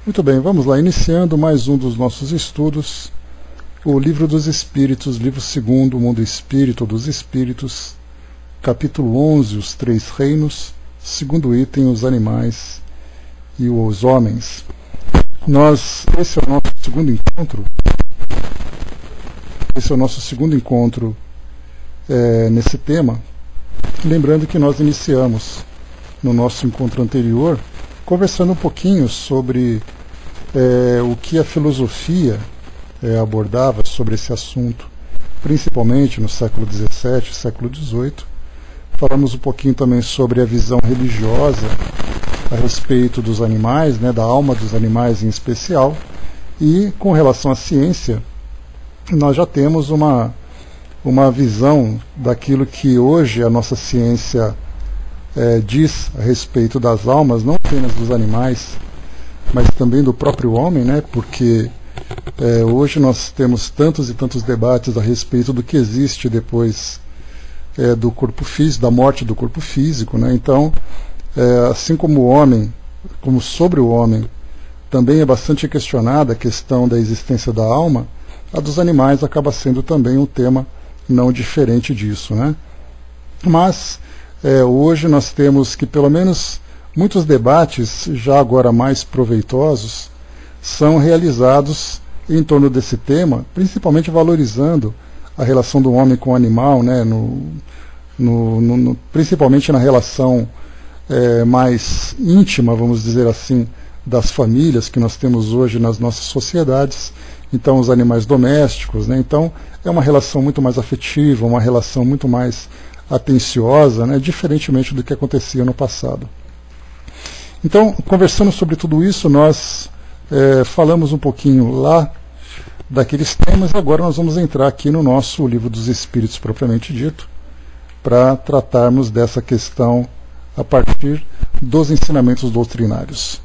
Muito bem, vamos lá, iniciando mais um dos nossos estudos, o Livro dos Espíritos, livro 2º, o Mundo Espírito dos Espíritos, capítulo 11, os Três Reinos, segundo item, os animais e os homens. Esse é o nosso segundo encontro nesse tema, lembrando que nós iniciamos no nosso encontro anterior, conversando um pouquinho sobre o que a filosofia abordava sobre esse assunto, principalmente no século XVII, século XVIII. Falamos um pouquinho também sobre a visão religiosa a respeito dos animais, da alma dos animais em especial, e com relação à ciência, nós já temos uma visão daquilo que hoje a nossa ciência diz a respeito das almas, não apenas dos animais, mas também do próprio homem, porque hoje nós temos tantos e tantos debates a respeito do que existe depois do corpo físico, da morte do corpo físico, Então, assim como o homem, como sobre o homem, também é bastante questionada a questão da existência da alma, a dos animais acaba sendo também um tema não diferente disso, Mas hoje nós temos que pelo menos muitos debates, já agora mais proveitosos, são realizados em torno desse tema, principalmente valorizando a relação do homem com o animal, principalmente na relação mais íntima, vamos dizer assim, das famílias que nós temos hoje nas nossas sociedades. Então, os animais domésticos, Então, é uma relação muito mais afetiva, uma relação muito mais atenciosa, diferentemente do que acontecia no passado. Então, conversando sobre tudo isso, nós falamos um pouquinho lá daqueles temas, agora nós vamos entrar aqui no nosso Livro dos Espíritos propriamente dito, para tratarmos dessa questão a partir dos ensinamentos doutrinários.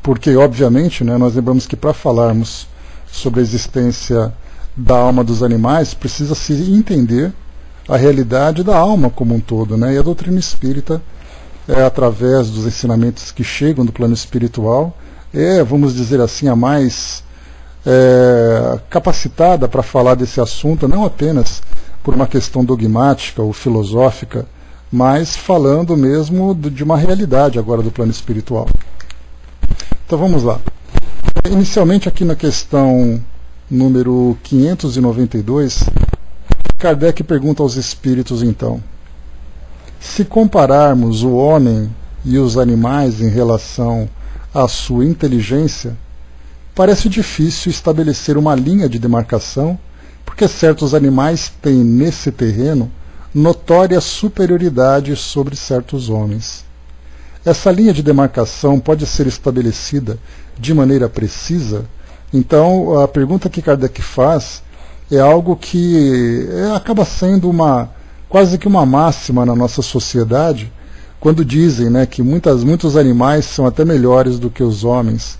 Porque, obviamente, nós lembramos que para falarmos sobre a existência da alma dos animais, precisa-se entender a realidade da alma como um todo, E a doutrina espírita, através dos ensinamentos que chegam do plano espiritual, vamos dizer assim, a mais capacitada para falar desse assunto, não apenas por uma questão dogmática ou filosófica, mas falando mesmo de uma realidade agora do plano espiritual. Então vamos lá. Inicialmente aqui na questão número 592, Kardec pergunta aos espíritos então: se compararmos o homem e os animais em relação à sua inteligência, parece difícil estabelecer uma linha de demarcação, porque certos animais têm nesse terreno notória superioridade sobre certos homens. Essa linha de demarcação pode ser estabelecida de maneira precisa? Então, a pergunta que Kardec faz é algo que acaba sendo quase que uma máxima na nossa sociedade, quando dizem que muitos animais são até melhores do que os homens,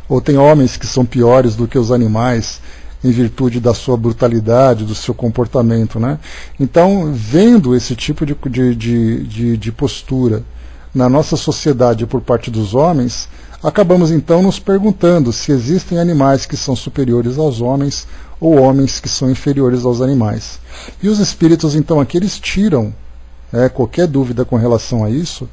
ou tem homens que são piores do que os animais, em virtude da sua brutalidade, do seu comportamento. Então, vendo esse tipo de postura na nossa sociedade por parte dos homens, acabamos então nos perguntando se existem animais que são superiores aos homens ou homens que são inferiores aos animais. E os espíritos então aqui eles tiram qualquer dúvida com relação a isso,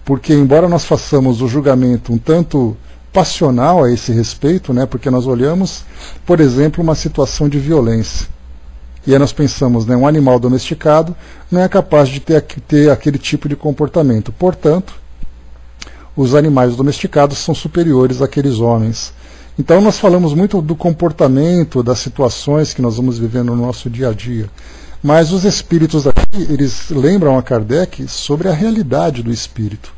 porque embora nós façamos o julgamento um tanto passional a esse respeito, porque nós olhamos, por exemplo, uma situação de violência, e aí nós pensamos, um animal domesticado não é capaz de ter aquele tipo de comportamento, portanto, os animais domesticados são superiores àqueles homens. Então nós falamos muito do comportamento, das situações que nós vamos vivendo no nosso dia a dia, mas os espíritos aqui, eles lembram a Kardec sobre a realidade do espírito,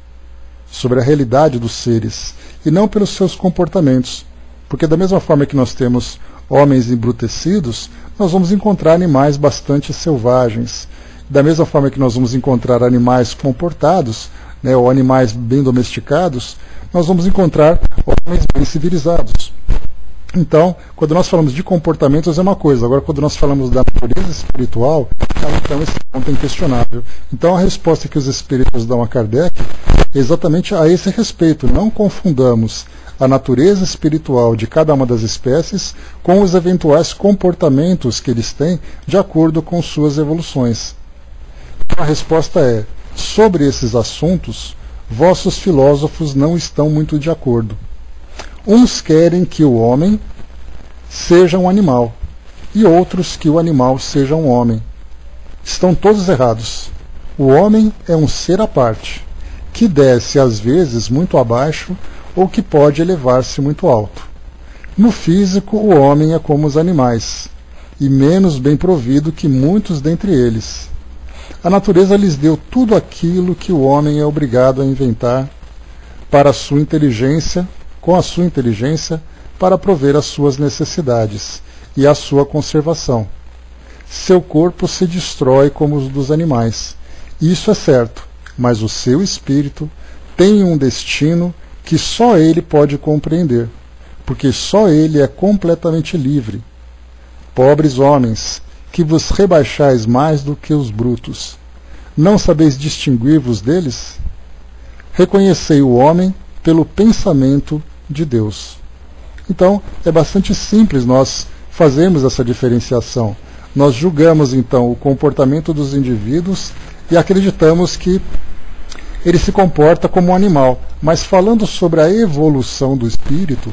sobre a realidade dos seres, e não pelos seus comportamentos, porque da mesma forma que nós temos homens embrutecidos, nós vamos encontrar animais bastante selvagens. Da mesma forma que nós vamos encontrar animais comportados, ou animais bem domesticados, nós vamos encontrar homens bem civilizados. Então, quando nós falamos de comportamentos é uma coisa, agora quando nós falamos da natureza espiritual, então esse ponto é inquestionável. Então a resposta que os espíritos dão a Kardec exatamente a esse respeito. Não confundamos a natureza espiritual de cada uma das espécies com os eventuais comportamentos que eles têm de acordo com suas evoluções. A resposta é: sobre esses assuntos, vossos filósofos não estão muito de acordo. Uns querem que o homem seja um animal, e outros que o animal seja um homem. Estão todos errados. O homem é um ser à parte, que desce às vezes muito abaixo ou que pode elevar-se muito alto. No físico, o homem é como os animais, e menos bem provido que muitos dentre eles. A natureza lhes deu tudo aquilo que o homem é obrigado a inventar para a sua inteligência, com a sua inteligência, para prover as suas necessidades e a sua conservação. Seu corpo se destrói como os dos animais. Isso é certo, mas o seu espírito tem um destino que só ele pode compreender, porque só ele é completamente livre. Pobres homens, que vos rebaixais mais do que os brutos, não sabeis distinguir-vos deles? Reconhecei o homem pelo pensamento de Deus. Então, é bastante simples nós fazermos essa diferenciação. Nós julgamos, então, o comportamento dos indivíduos e acreditamos que ele se comporta como um animal. Mas falando sobre a evolução do espírito,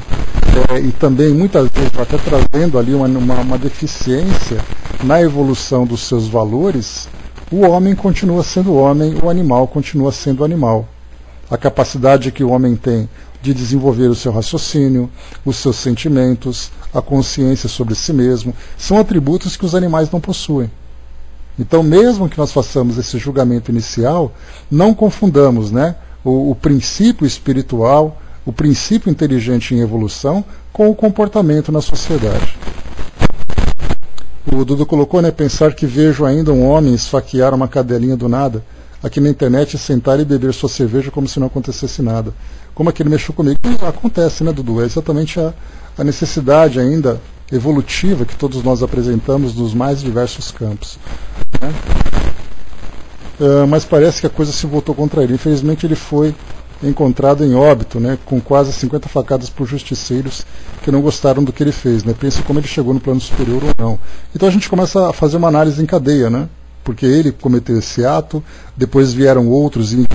e também muitas vezes até trazendo ali uma deficiência na evolução dos seus valores, o homem continua sendo homem, o animal continua sendo animal. A capacidade que o homem tem de desenvolver o seu raciocínio, os seus sentimentos, a consciência sobre si mesmo, são atributos que os animais não possuem. Então, mesmo que nós façamos esse julgamento inicial, não confundamos, né, o princípio espiritual, o princípio inteligente em evolução, com o comportamento na sociedade. O Dudu colocou, né, pensar que vejo ainda um homem esfaquear uma cadelinha do nada, aqui na internet, sentar e beber sua cerveja como se não acontecesse nada. Como aquele mexeu comigo? Acontece, né, Dudu? É exatamente a necessidade ainda evolutiva que todos nós apresentamos nos mais diversos campos. Né? Mas parece que a coisa se voltou contra ele. Infelizmente ele foi encontrado em óbito, né, com quase 50 facadas por justiceiros que não gostaram do que ele fez. Né? Pensa como ele chegou no plano superior ou não. Então a gente começa a fazer uma análise em cadeia, né? Porque ele cometeu esse ato, depois vieram outros e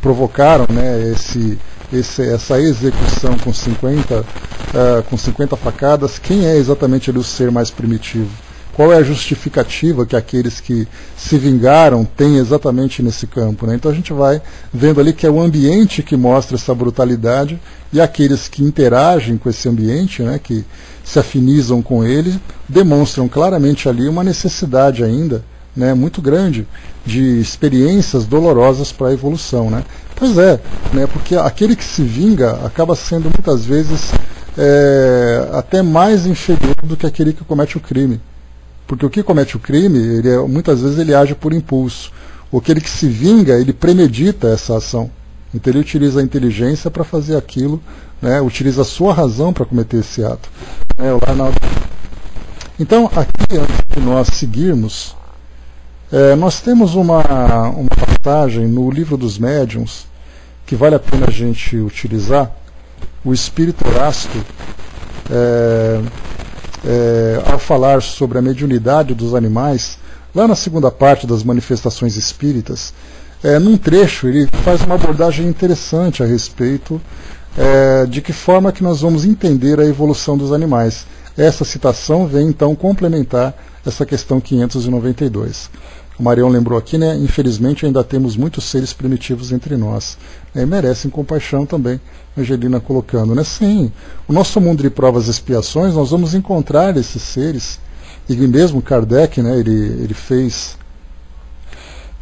provocaram, né, essa execução com 50 facadas. Quem é exatamente ali o ser mais primitivo? Qual é a justificativa que aqueles que se vingaram têm exatamente nesse campo? Né? Então a gente vai vendo ali que é o ambiente que mostra essa brutalidade, e aqueles que interagem com esse ambiente, né, que se afinizam com ele, demonstram claramente ali uma necessidade ainda, né, muito grande de experiências dolorosas para a evolução. Né? Pois é, né, porque aquele que se vinga acaba sendo muitas vezes até mais inferior do que aquele que comete o crime. Porque o que comete o crime, muitas vezes ele age por impulso. Aquele que se vinga, ele premedita essa ação. Então ele utiliza a inteligência para fazer aquilo, né, utiliza a sua razão para cometer esse ato. Então, aqui, antes de nós seguirmos, nós temos uma passagem no Livro dos Médiuns que vale a pena a gente utilizar. O Espírito Erasto, ao falar sobre a mediunidade dos animais, lá na segunda parte das Manifestações Espíritas, num trecho ele faz uma abordagem interessante a respeito de que forma que nós vamos entender a evolução dos animais. Essa citação vem então complementar essa questão 592. O Marião lembrou aqui, né, infelizmente ainda temos muitos seres primitivos entre nós. E merecem compaixão também, Angelina colocando. Né? Sim, o nosso mundo de provas e expiações, nós vamos encontrar esses seres, e mesmo Kardec, né, ele fez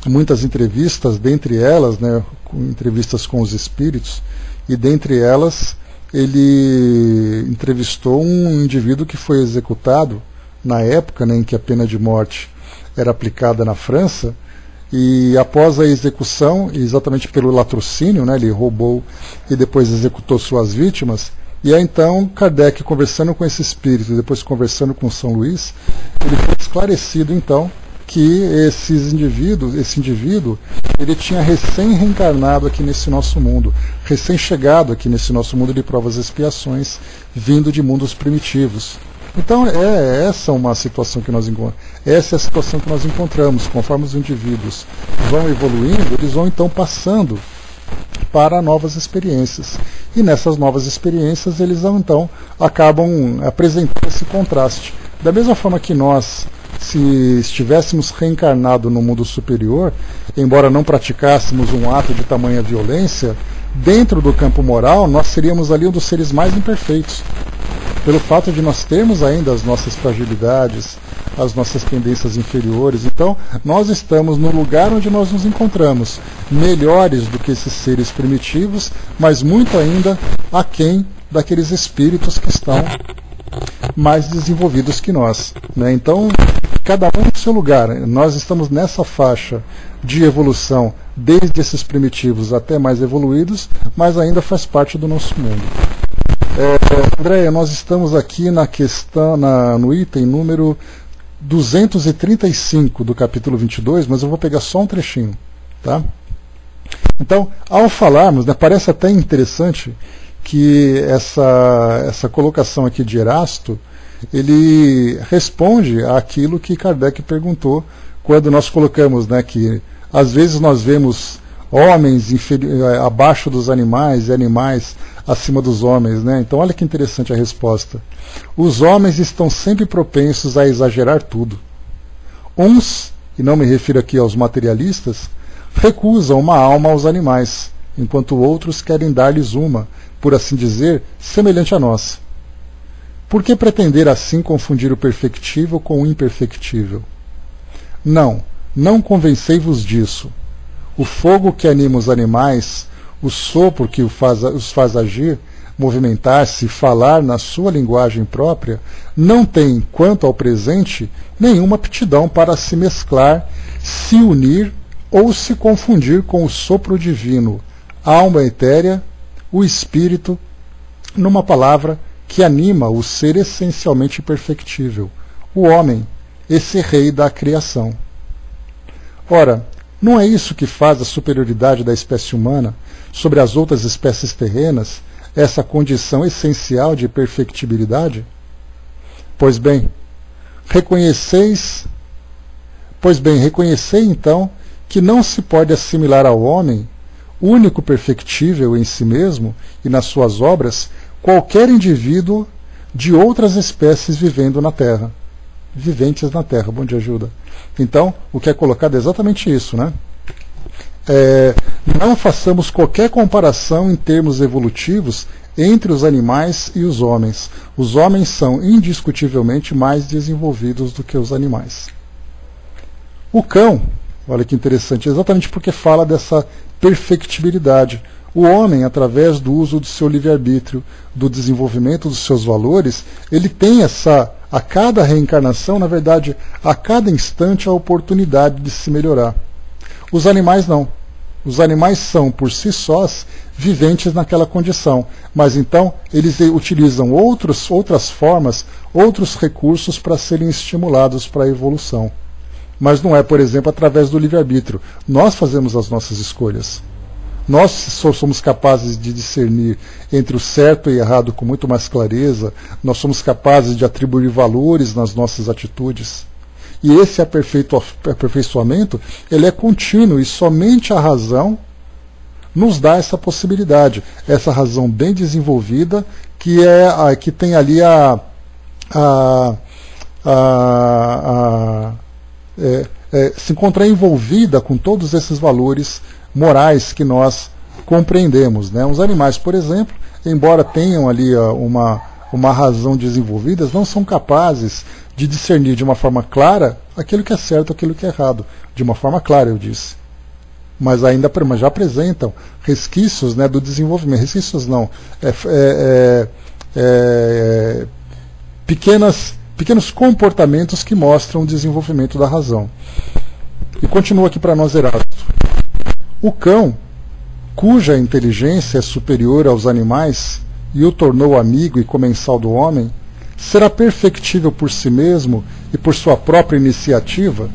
muitas entrevistas, dentre elas, né, entrevistas com os espíritos, e dentre elas ele entrevistou um indivíduo que foi executado na época, né, em que a pena de morte era aplicada na França, e após a execução, exatamente pelo latrocínio, né, ele roubou e depois executou suas vítimas. E aí então Kardec, conversando com esse espírito e depois conversando com São Luís, ele foi esclarecido então que esse indivíduo, ele tinha recém-reencarnado aqui nesse nosso mundo, recém-chegado aqui nesse nosso mundo de provas e expiações, vindo de mundos primitivos. Então essa é uma situação que nós encontramos. Essa é a situação que nós encontramos. Conforme os indivíduos vão evoluindo, eles vão então passando para novas experiências. E nessas novas experiências eles então acabam apresentando esse contraste. Da mesma forma que nós, se estivéssemos reencarnado no mundo superior, embora não praticássemos um ato de tamanha violência, dentro do campo moral nós seríamos ali um dos seres mais imperfeitos. Pelo fato de nós termos ainda as nossas fragilidades, as nossas tendências inferiores. Então, nós estamos no lugar onde nós nos encontramos, melhores do que esses seres primitivos, mas muito ainda aquém daqueles espíritos que estão mais desenvolvidos que nós, né? Então, cada um no seu lugar. Nós estamos nessa faixa de evolução, desde esses primitivos até mais evoluídos, mas ainda faz parte do nosso mundo. Andréia, nós estamos aqui na questão, no item número 235 do capítulo 22, mas eu vou pegar só um trechinho. Tá? Então, ao falarmos, né, parece até interessante que essa colocação aqui de Erasto, ele responde àquilo que Kardec perguntou quando nós colocamos, né, que às vezes nós vemos homens abaixo dos animais e animais acima dos homens, né? Então olha que interessante a resposta. Os homens estão sempre propensos a exagerar tudo. Uns, e não me refiro aqui aos materialistas, recusam uma alma aos animais, enquanto outros querem dar-lhes uma, por assim dizer, semelhante a nós. Por que pretender assim confundir o perfectível com o imperfectível? Não convencei-vos disso. O fogo que anima os animais, o sopro que os faz agir, movimentar-se e falar na sua linguagem própria, não tem, quanto ao presente, nenhuma aptidão para se mesclar, se unir ou se confundir com o sopro divino, a alma etérea, o espírito, numa palavra, que anima o ser essencialmente perfectível, o homem, esse rei da criação. Ora, não é isso que faz a superioridade da espécie humana sobre as outras espécies terrenas, essa condição essencial de perfectibilidade? Pois bem, reconhecei então que não se pode assimilar ao homem, único perfectível em si mesmo e nas suas obras, qualquer indivíduo de outras espécies viventes na Terra. Bom dia, ajuda. Então, o que é colocado é exatamente isso, né? Não façamos qualquer comparação em termos evolutivos entre os animais e os homens. Os homens são indiscutivelmente mais desenvolvidos do que os animais. O cão, olha que interessante, exatamente porque fala dessa perfectibilidade. O homem, através do uso do seu livre-arbítrio, do desenvolvimento dos seus valores, ele tem a cada reencarnação, na verdade, a cada instante, a oportunidade de se melhorar. Os animais não. Os animais são, por si sós, viventes naquela condição. Mas então, eles utilizam outras formas, outros recursos para serem estimulados para a evolução. Mas não é, por exemplo, através do livre-arbítrio. Nós fazemos as nossas escolhas. Nós somos capazes de discernir entre o certo e errado com muito mais clareza. Nós somos capazes de atribuir valores nas nossas atitudes. E esse aperfeiçoamento, ele é contínuo e somente a razão nos dá essa possibilidade. Essa razão bem desenvolvida que tem ali se encontrar envolvida com todos esses valores morais que nós compreendemos, né? Os animais, por exemplo, embora tenham ali uma razão desenvolvida, não são capazes de discernir de uma forma clara aquilo que é certo, aquilo que é errado. De uma forma clara, eu disse. Mas já apresentam resquícios, né, do desenvolvimento. Resquícios não. Pequenos comportamentos que mostram o desenvolvimento da razão. E continua aqui para nós Erasto. O cão, cuja inteligência é superior aos animais e o tornou amigo e comensal do homem, será perfectível por si mesmo e por sua própria iniciativa?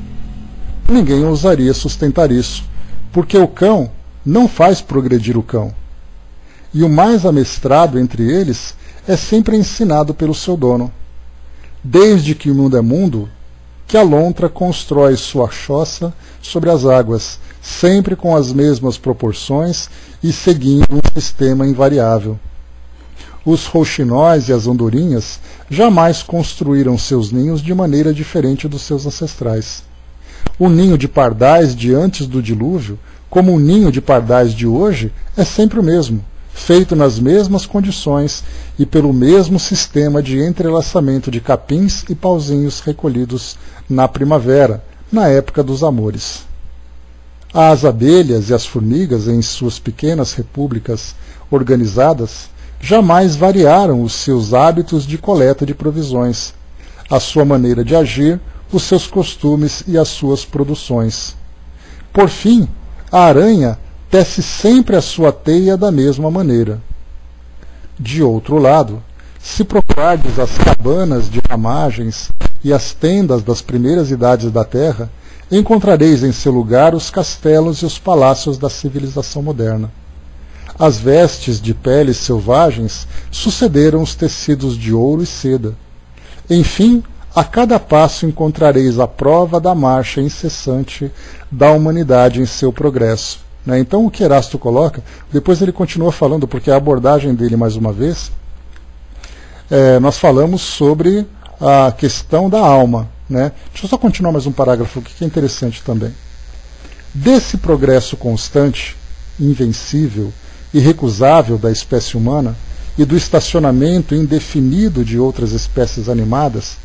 ninguém ousaria sustentar isso, porque o cão não faz progredir o cão. E o mais amestrado entre eles é sempre ensinado pelo seu dono. Desde que o mundo é mundo, que a lontra constrói sua choça sobre as águas, sempre com as mesmas proporções e seguindo um sistema invariável. Os rouxinóis e as andorinhas jamais construíram seus ninhos de maneira diferente dos seus ancestrais. O ninho de pardais de antes do dilúvio, como o ninho de pardais de hoje, é sempre o mesmo, feito nas mesmas condições e pelo mesmo sistema de entrelaçamento de capins e pauzinhos recolhidos na primavera, na época dos amores. As abelhas e as formigas, em suas pequenas repúblicas organizadas, jamais variaram os seus hábitos de coleta de provisões, a sua maneira de agir, os seus costumes e as suas produções. Por fim, a aranha tece sempre a sua teia da mesma maneira. De outro lado, se procurardes as cabanas de ramagens e as tendas das primeiras idades da terra, encontrareis em seu lugar os castelos e os palácios da civilização moderna. As vestes de peles selvagens sucederam os tecidos de ouro e seda. Enfim, a cada passo encontrareis a prova da marcha incessante da humanidade em seu progresso. Então o que Erasto coloca, depois ele continua falando, porque a abordagem dele, mais uma vez, nós falamos sobre a questão da alma. Deixa eu só continuar mais um parágrafo aqui, que é interessante também. Desse progresso constante, invencível, irrecusável da espécie humana e do estacionamento indefinido de outras espécies animadas,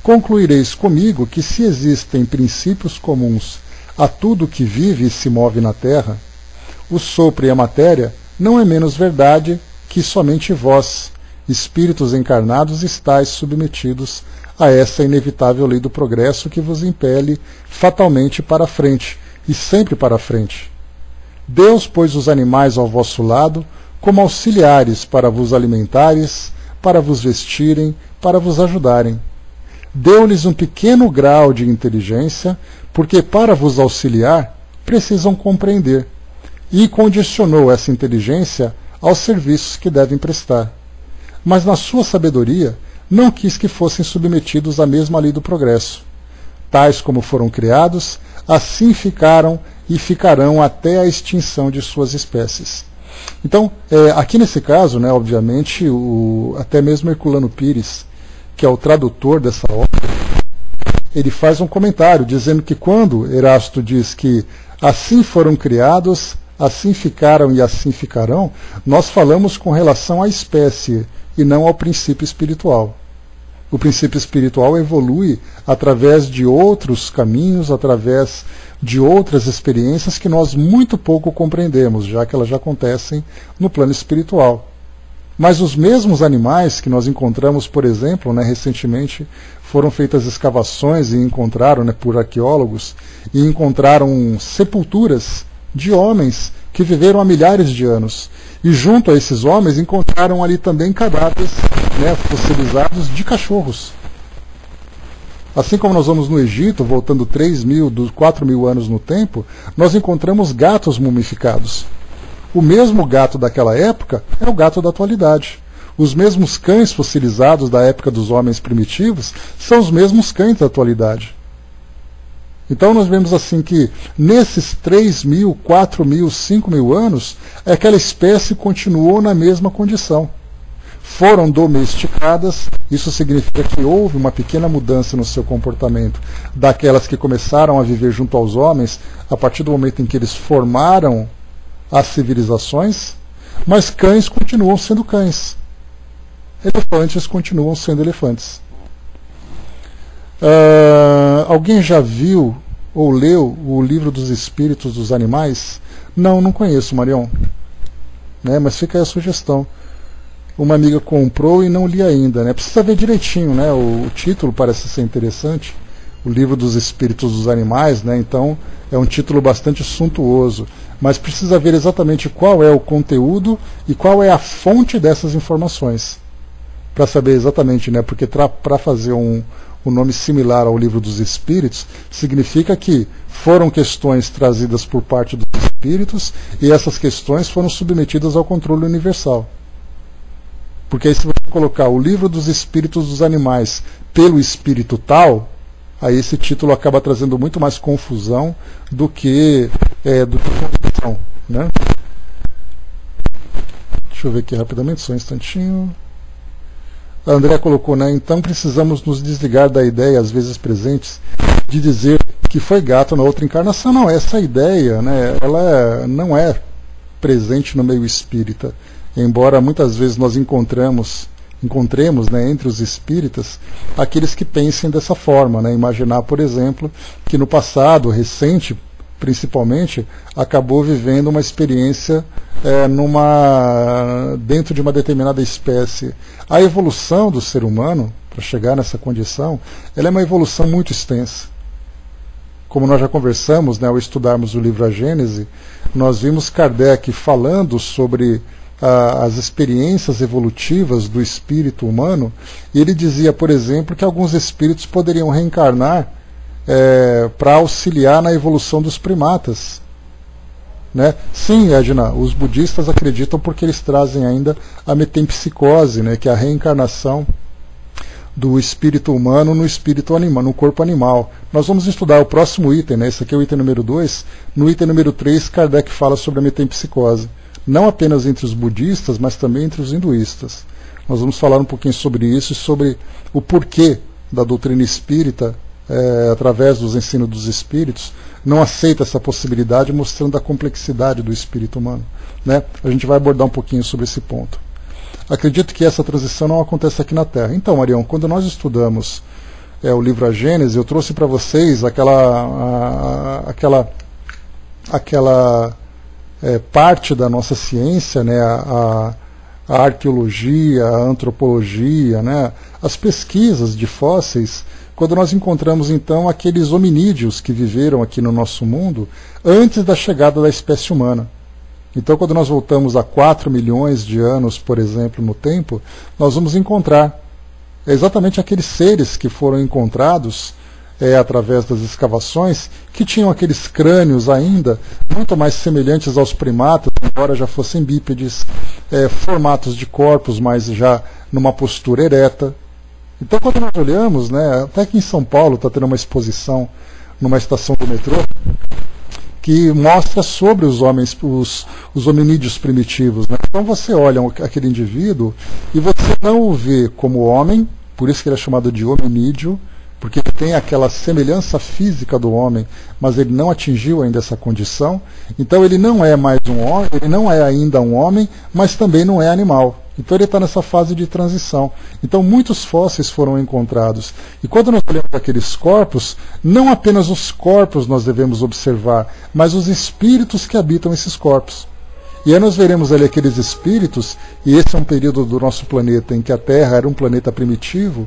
concluireis comigo que se existem princípios comuns a tudo que vive e se move na Terra, o sopro e a matéria não é menos verdade que somente vós, espíritos encarnados, estáis submetidos a essa inevitável lei do progresso que vos impele fatalmente para a frente, e sempre para a frente. Deus pôs os animais ao vosso lado como auxiliares para vos alimentares, para vos vestirem, para vos ajudarem. Deu-lhes um pequeno grau de inteligência, porque para vos auxiliar precisam compreender, e condicionou essa inteligência aos serviços que devem prestar. Mas na sua sabedoria não quis que fossem submetidos à mesma lei do progresso. Tais como foram criados, assim ficaram e ficarão até a extinção de suas espécies. Então, aqui nesse caso, obviamente, até mesmo Herculano Pires, que é o tradutor dessa obra, ele faz um comentário dizendo que quando Erasto diz que assim foram criados, assim ficaram e assim ficarão, nós falamos com relação à espécie e não ao princípio espiritual. O princípio espiritual evolui através de outros caminhos, através de outras experiências que nós muito pouco compreendemos, já que elas já acontecem no plano espiritual. Mas os mesmos animais que nós encontramos, por exemplo, recentemente foram feitas escavações e encontraram, por arqueólogos, e encontraram sepulturas de homens que viveram há milhares de anos. E junto a esses homens encontraram ali também cadáveres fossilizados de cachorros. Assim como nós vamos no Egito, voltando 4.000 anos no tempo, nós encontramos gatos mumificados. O mesmo gato daquela época é o gato da atualidade. Os mesmos cães fossilizados da época dos homens primitivos são os mesmos cães da atualidade. Então nós vemos assim que nesses 3.000, 4.000, 5.000 anos, aquela espécie continuou na mesma condição. Foram domesticadas, isso significa que houve uma pequena mudança no seu comportamento daquelas que começaram a viver junto aos homens a partir do momento em que eles formaram as civilizações, mas cães continuam sendo cães. Elefantes continuam sendo elefantes. Alguém já viu ou leu o Livro dos Espíritos dos Animais? Não conheço, Marion. Mas fica aí a sugestão. Uma amiga comprou e não li ainda. Precisa ver direitinho, o título parece ser interessante. O Livro dos Espíritos dos Animais, então é um título bastante suntuoso. Mas precisa ver exatamente qual é o conteúdo e qual é a fonte dessas informações. Para saber exatamente, porque para fazer um nome similar ao Livro dos Espíritos, significa que foram questões trazidas por parte dos espíritos, e essas questões foram submetidas ao controle universal. Porque aí, se você colocar o livro dos espíritos dos animais pelo espírito tal, aí esse título acaba trazendo muito mais confusão do que convicção, né? Deixa eu ver aqui rapidamente, só um instantinho. A André colocou, né? Então precisamos nos desligar da ideia, às vezes presentes, de dizer que foi gato na outra encarnação. Não, essa ideia, né, ela não é presente no meio espírita. Embora muitas vezes nós encontremos, né, entre os espíritas aqueles que pensem dessa forma, né? Imaginar, por exemplo, que no passado recente, principalmente, acabou vivendo uma experiência dentro de uma determinada espécie. A evolução do ser humano, para chegar nessa condição, ela é uma evolução muito extensa. Como nós já conversamos, né, ao estudarmos o livro A Gênese, nós vimos Kardec falando sobre as experiências evolutivas do espírito humano, e ele dizia, por exemplo, que alguns espíritos poderiam reencarnar para auxiliar na evolução dos primatas. Né? Sim, Edna, os budistas acreditam porque eles trazem ainda a metempsicose, né, que é a reencarnação do espírito humano no espírito animal, no corpo animal. Nós vamos estudar o próximo item, né? Esse aqui é o item número 2. No item número 3, Kardec fala sobre a metempsicose. Não apenas entre os budistas, mas também entre os hinduístas. Nós vamos falar um pouquinho sobre isso e sobre o porquê da doutrina espírita, através dos ensinos dos espíritos, não aceita essa possibilidade, mostrando a complexidade do espírito humano. Né? A gente vai abordar um pouquinho sobre esse ponto. Acredito que essa transição não acontece aqui na Terra. Então, Marião, quando nós estudamos o livro A Gênese, eu trouxe para vocês aquela parte da nossa ciência, né, a arqueologia, a antropologia, né, as pesquisas de fósseis, quando nós encontramos então aqueles hominídeos que viveram aqui no nosso mundo antes da chegada da espécie humana. Então, quando nós voltamos a 4 milhões de anos, por exemplo, no tempo, nós vamos encontrar exatamente aqueles seres que foram encontrados através das escavações, que tinham aqueles crânios ainda muito mais semelhantes aos primatas, embora já fossem bípedes, formatos de corpos, mas já numa postura ereta. Então, quando nós olhamos, né, até aqui em São Paulo está tendo uma exposição numa estação do metrô que mostra sobre os homens, os hominídeos primitivos. Né? Então você olha aquele indivíduo e você não o vê como homem, por isso que ele é chamado de hominídeo, porque ele tem aquela semelhança física do homem, mas ele não atingiu ainda essa condição. Então ele não é mais um homem, ele não é ainda um homem, mas também não é animal. Então ele está nessa fase de transição. Então muitos fósseis foram encontrados. E quando nós olhamos aqueles corpos, não apenas os corpos nós devemos observar, mas os espíritos que habitam esses corpos. E aí nós veremos ali aqueles espíritos, e esse é um período do nosso planeta em que a Terra era um planeta primitivo,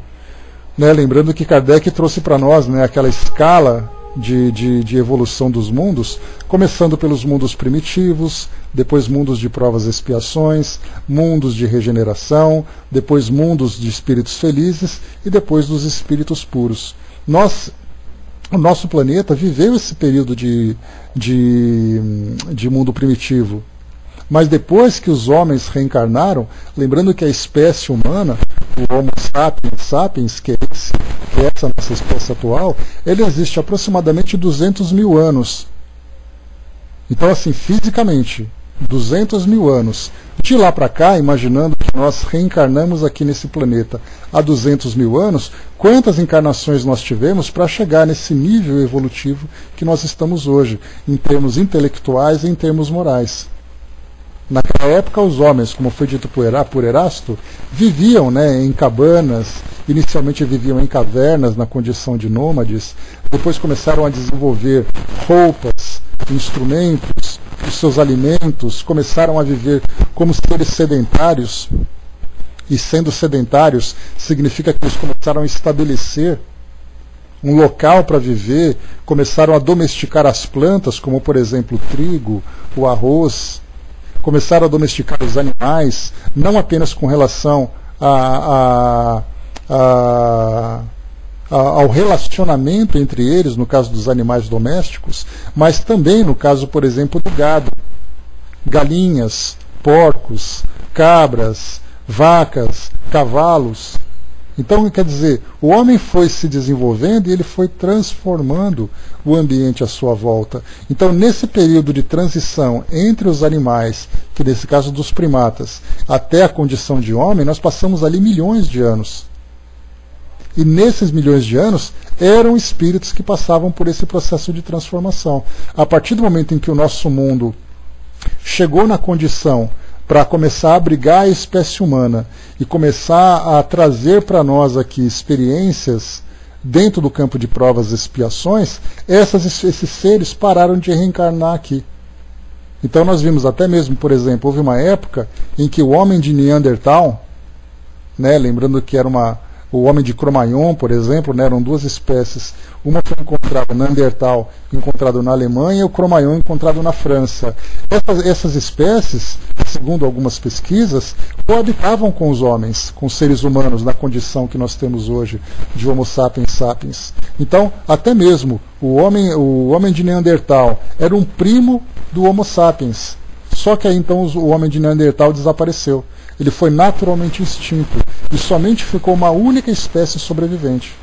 né? Lembrando que Kardec trouxe para nós, né, aquela escala de evolução dos mundos, começando pelos mundos primitivos, depois mundos de provas e expiações, mundos de regeneração, depois mundos de espíritos felizes e depois dos espíritos puros. O nosso planeta viveu esse período de mundo primitivo. Mas depois que os homens reencarnaram, lembrando que a espécie humana, o Homo sapiens sapiens, que é essa nossa espécie atual, ele existe há aproximadamente 200 mil anos. Então, assim, fisicamente, 200 mil anos. De lá para cá, imaginando que nós reencarnamos aqui nesse planeta há 200 mil anos, quantas encarnações nós tivemos para chegar nesse nível evolutivo que nós estamos hoje, em termos intelectuais e em termos morais. Naquela época, os homens, como foi dito por Erasto, viviam, né, em cabanas, inicialmente viviam em cavernas, na condição de nômades, depois começaram a desenvolver roupas, instrumentos, os seus alimentos, começaram a viver como seres sedentários, e sendo sedentários, significa que eles começaram a estabelecer um local para viver, começaram a domesticar as plantas, como por exemplo o trigo, o arroz, começaram a domesticar os animais, não apenas com relação ao relacionamento entre eles, no caso dos animais domésticos, mas também no caso, por exemplo, do gado. Galinhas, porcos, cabras, vacas, cavalos. Então, quer dizer, o homem foi se desenvolvendo e ele foi transformando o ambiente à sua volta. Então, nesse período de transição entre os animais, que nesse caso dos primatas, até a condição de homem, nós passamos ali milhões de anos. E nesses milhões de anos, eram espíritos que passavam por esse processo de transformação. A partir do momento em que o nosso mundo chegou na condição para começar a abrigar a espécie humana e começar a trazer para nós aqui experiências dentro do campo de provas e expiações, esses seres pararam de reencarnar aqui. Então nós vimos até mesmo, por exemplo, houve uma época em que o homem de Neandertal, né, lembrando que era o homem de Cro-Magnon, por exemplo, né, eram duas espécies. Uma foi encontrada, Neandertal, encontrado na Alemanha, e o Cro-Magnon encontrado na França. Essas espécies, segundo algumas pesquisas, coabitavam com os homens, com os seres humanos, na condição que nós temos hoje de Homo sapiens sapiens. Então, até mesmo o homem de Neandertal era um primo do Homo sapiens. Só que aí então o homem de Neandertal desapareceu. Ele foi naturalmente extinto e somente ficou uma única espécie sobrevivente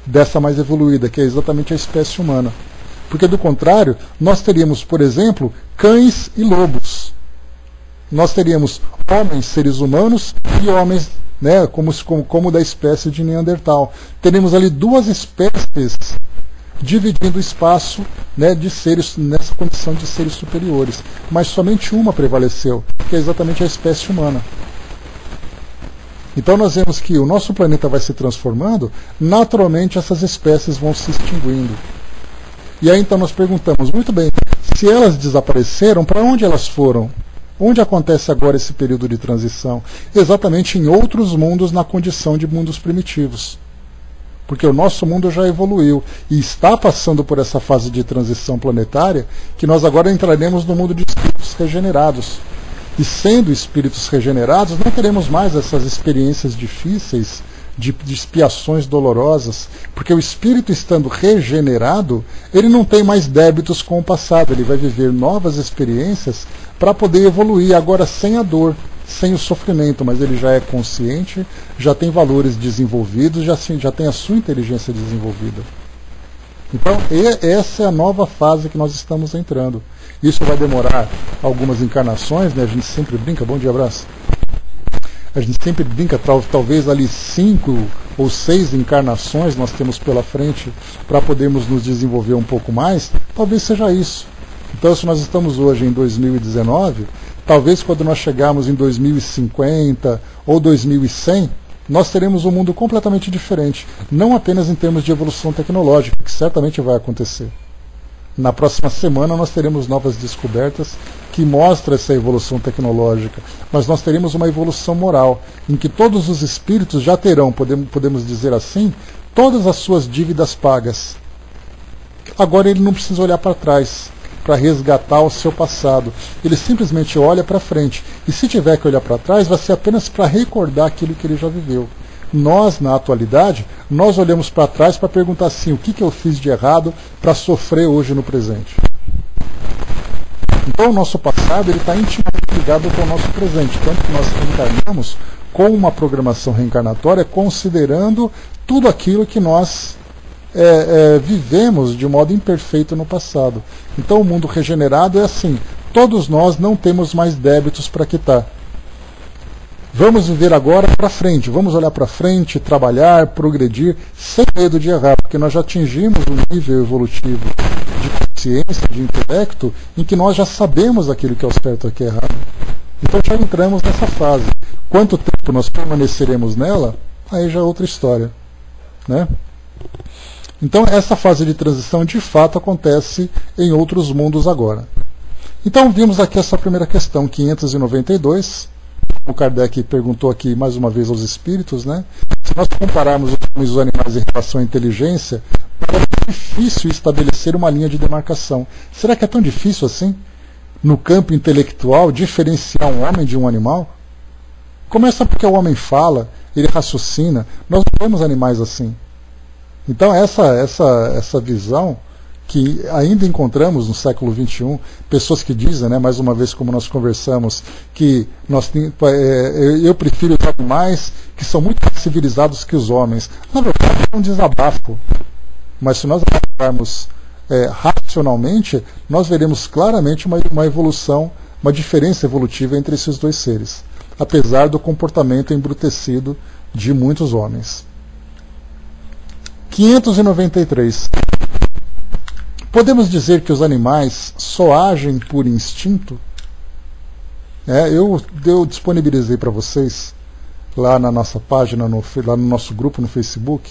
dessa mais evoluída, que é exatamente a espécie humana. Porque, do contrário, nós teríamos, por exemplo, cães e lobos. Nós teríamos homens, seres humanos, e homens, né, como da espécie de Neandertal. Teríamos ali duas espécies dividindo o espaço, né, de seres nessa condição de seres superiores. Mas somente uma prevaleceu, que é exatamente a espécie humana. Então nós vemos que o nosso planeta vai se transformando, naturalmente essas espécies vão se extinguindo. E aí então nós perguntamos, muito bem, se elas desapareceram, para onde elas foram? Onde acontece agora esse período de transição? Exatamente em outros mundos, na condição de mundos primitivos. Porque o nosso mundo já evoluiu e está passando por essa fase de transição planetária, que nós agora entraremos no mundo de espíritos regenerados. E sendo espíritos regenerados, não teremos mais essas experiências difíceis, de expiações dolorosas, porque o espírito estando regenerado, ele não tem mais débitos com o passado, ele vai viver novas experiências para poder evoluir, agora sem a dor, sem o sofrimento, mas ele já é consciente, já tem valores desenvolvidos, já tem a sua inteligência desenvolvida. Então, essa é a nova fase que nós estamos entrando. Isso vai demorar algumas encarnações, né? A gente sempre brinca, bom dia, abraço. A gente sempre brinca, talvez ali 5 ou 6 encarnações nós temos pela frente para podermos nos desenvolver um pouco mais, talvez seja isso. Então, se nós estamos hoje em 2019, talvez quando nós chegarmos em 2050 ou 2100, nós teremos um mundo completamente diferente, não apenas em termos de evolução tecnológica, que certamente vai acontecer. Na próxima semana nós teremos novas descobertas que mostram essa evolução tecnológica, mas nós teremos uma evolução moral, em que todos os espíritos já terão, podemos dizer assim, todas as suas dívidas pagas. Agora ele não precisa olhar para trás para resgatar o seu passado. Ele simplesmente olha para frente. E se tiver que olhar para trás, vai ser apenas para recordar aquilo que ele já viveu. Nós, na atualidade, nós olhamos para trás para perguntar assim, o que eu fiz de errado para sofrer hoje no presente. Então o nosso passado está intimamente ligado com o nosso presente, tanto que nós reencarnamos com uma programação reencarnatória considerando tudo aquilo que nós vivemos de modo imperfeito no passado. Então o mundo regenerado é assim, todos nós não temos mais débitos para quitar. Vamos viver agora para frente, vamos olhar para frente, trabalhar, progredir, sem medo de errar, porque nós já atingimos um nível evolutivo de consciência, de intelecto, em que nós já sabemos aquilo que é o certo e o que é errado. Então já entramos nessa fase. Quanto tempo nós permaneceremos nela, aí já é outra história, né? Então essa fase de transição de fato acontece em outros mundos agora. Então vimos aqui essa primeira questão, 592. O Kardec perguntou aqui mais uma vez aos espíritos, né? Se nós compararmos os animais em relação à inteligência, é difícil estabelecer uma linha de demarcação. Será que é tão difícil assim, no campo intelectual, diferenciar um homem de um animal? Começa porque o homem fala, ele raciocina. Nós não temos animais assim. Então essa visão que ainda encontramos no século XXI, pessoas que dizem, né, mais uma vez como nós conversamos, que eu prefiro os animais que são muito mais civilizados que os homens. Na verdade é um desabafo, mas se nós analisarmos racionalmente, nós veremos claramente uma evolução, uma diferença evolutiva entre esses dois seres, apesar do comportamento embrutecido de muitos homens. 593. Podemos dizer que os animais só agem por instinto? Eu disponibilizei para vocês, lá na nossa página, lá no nosso grupo no Facebook,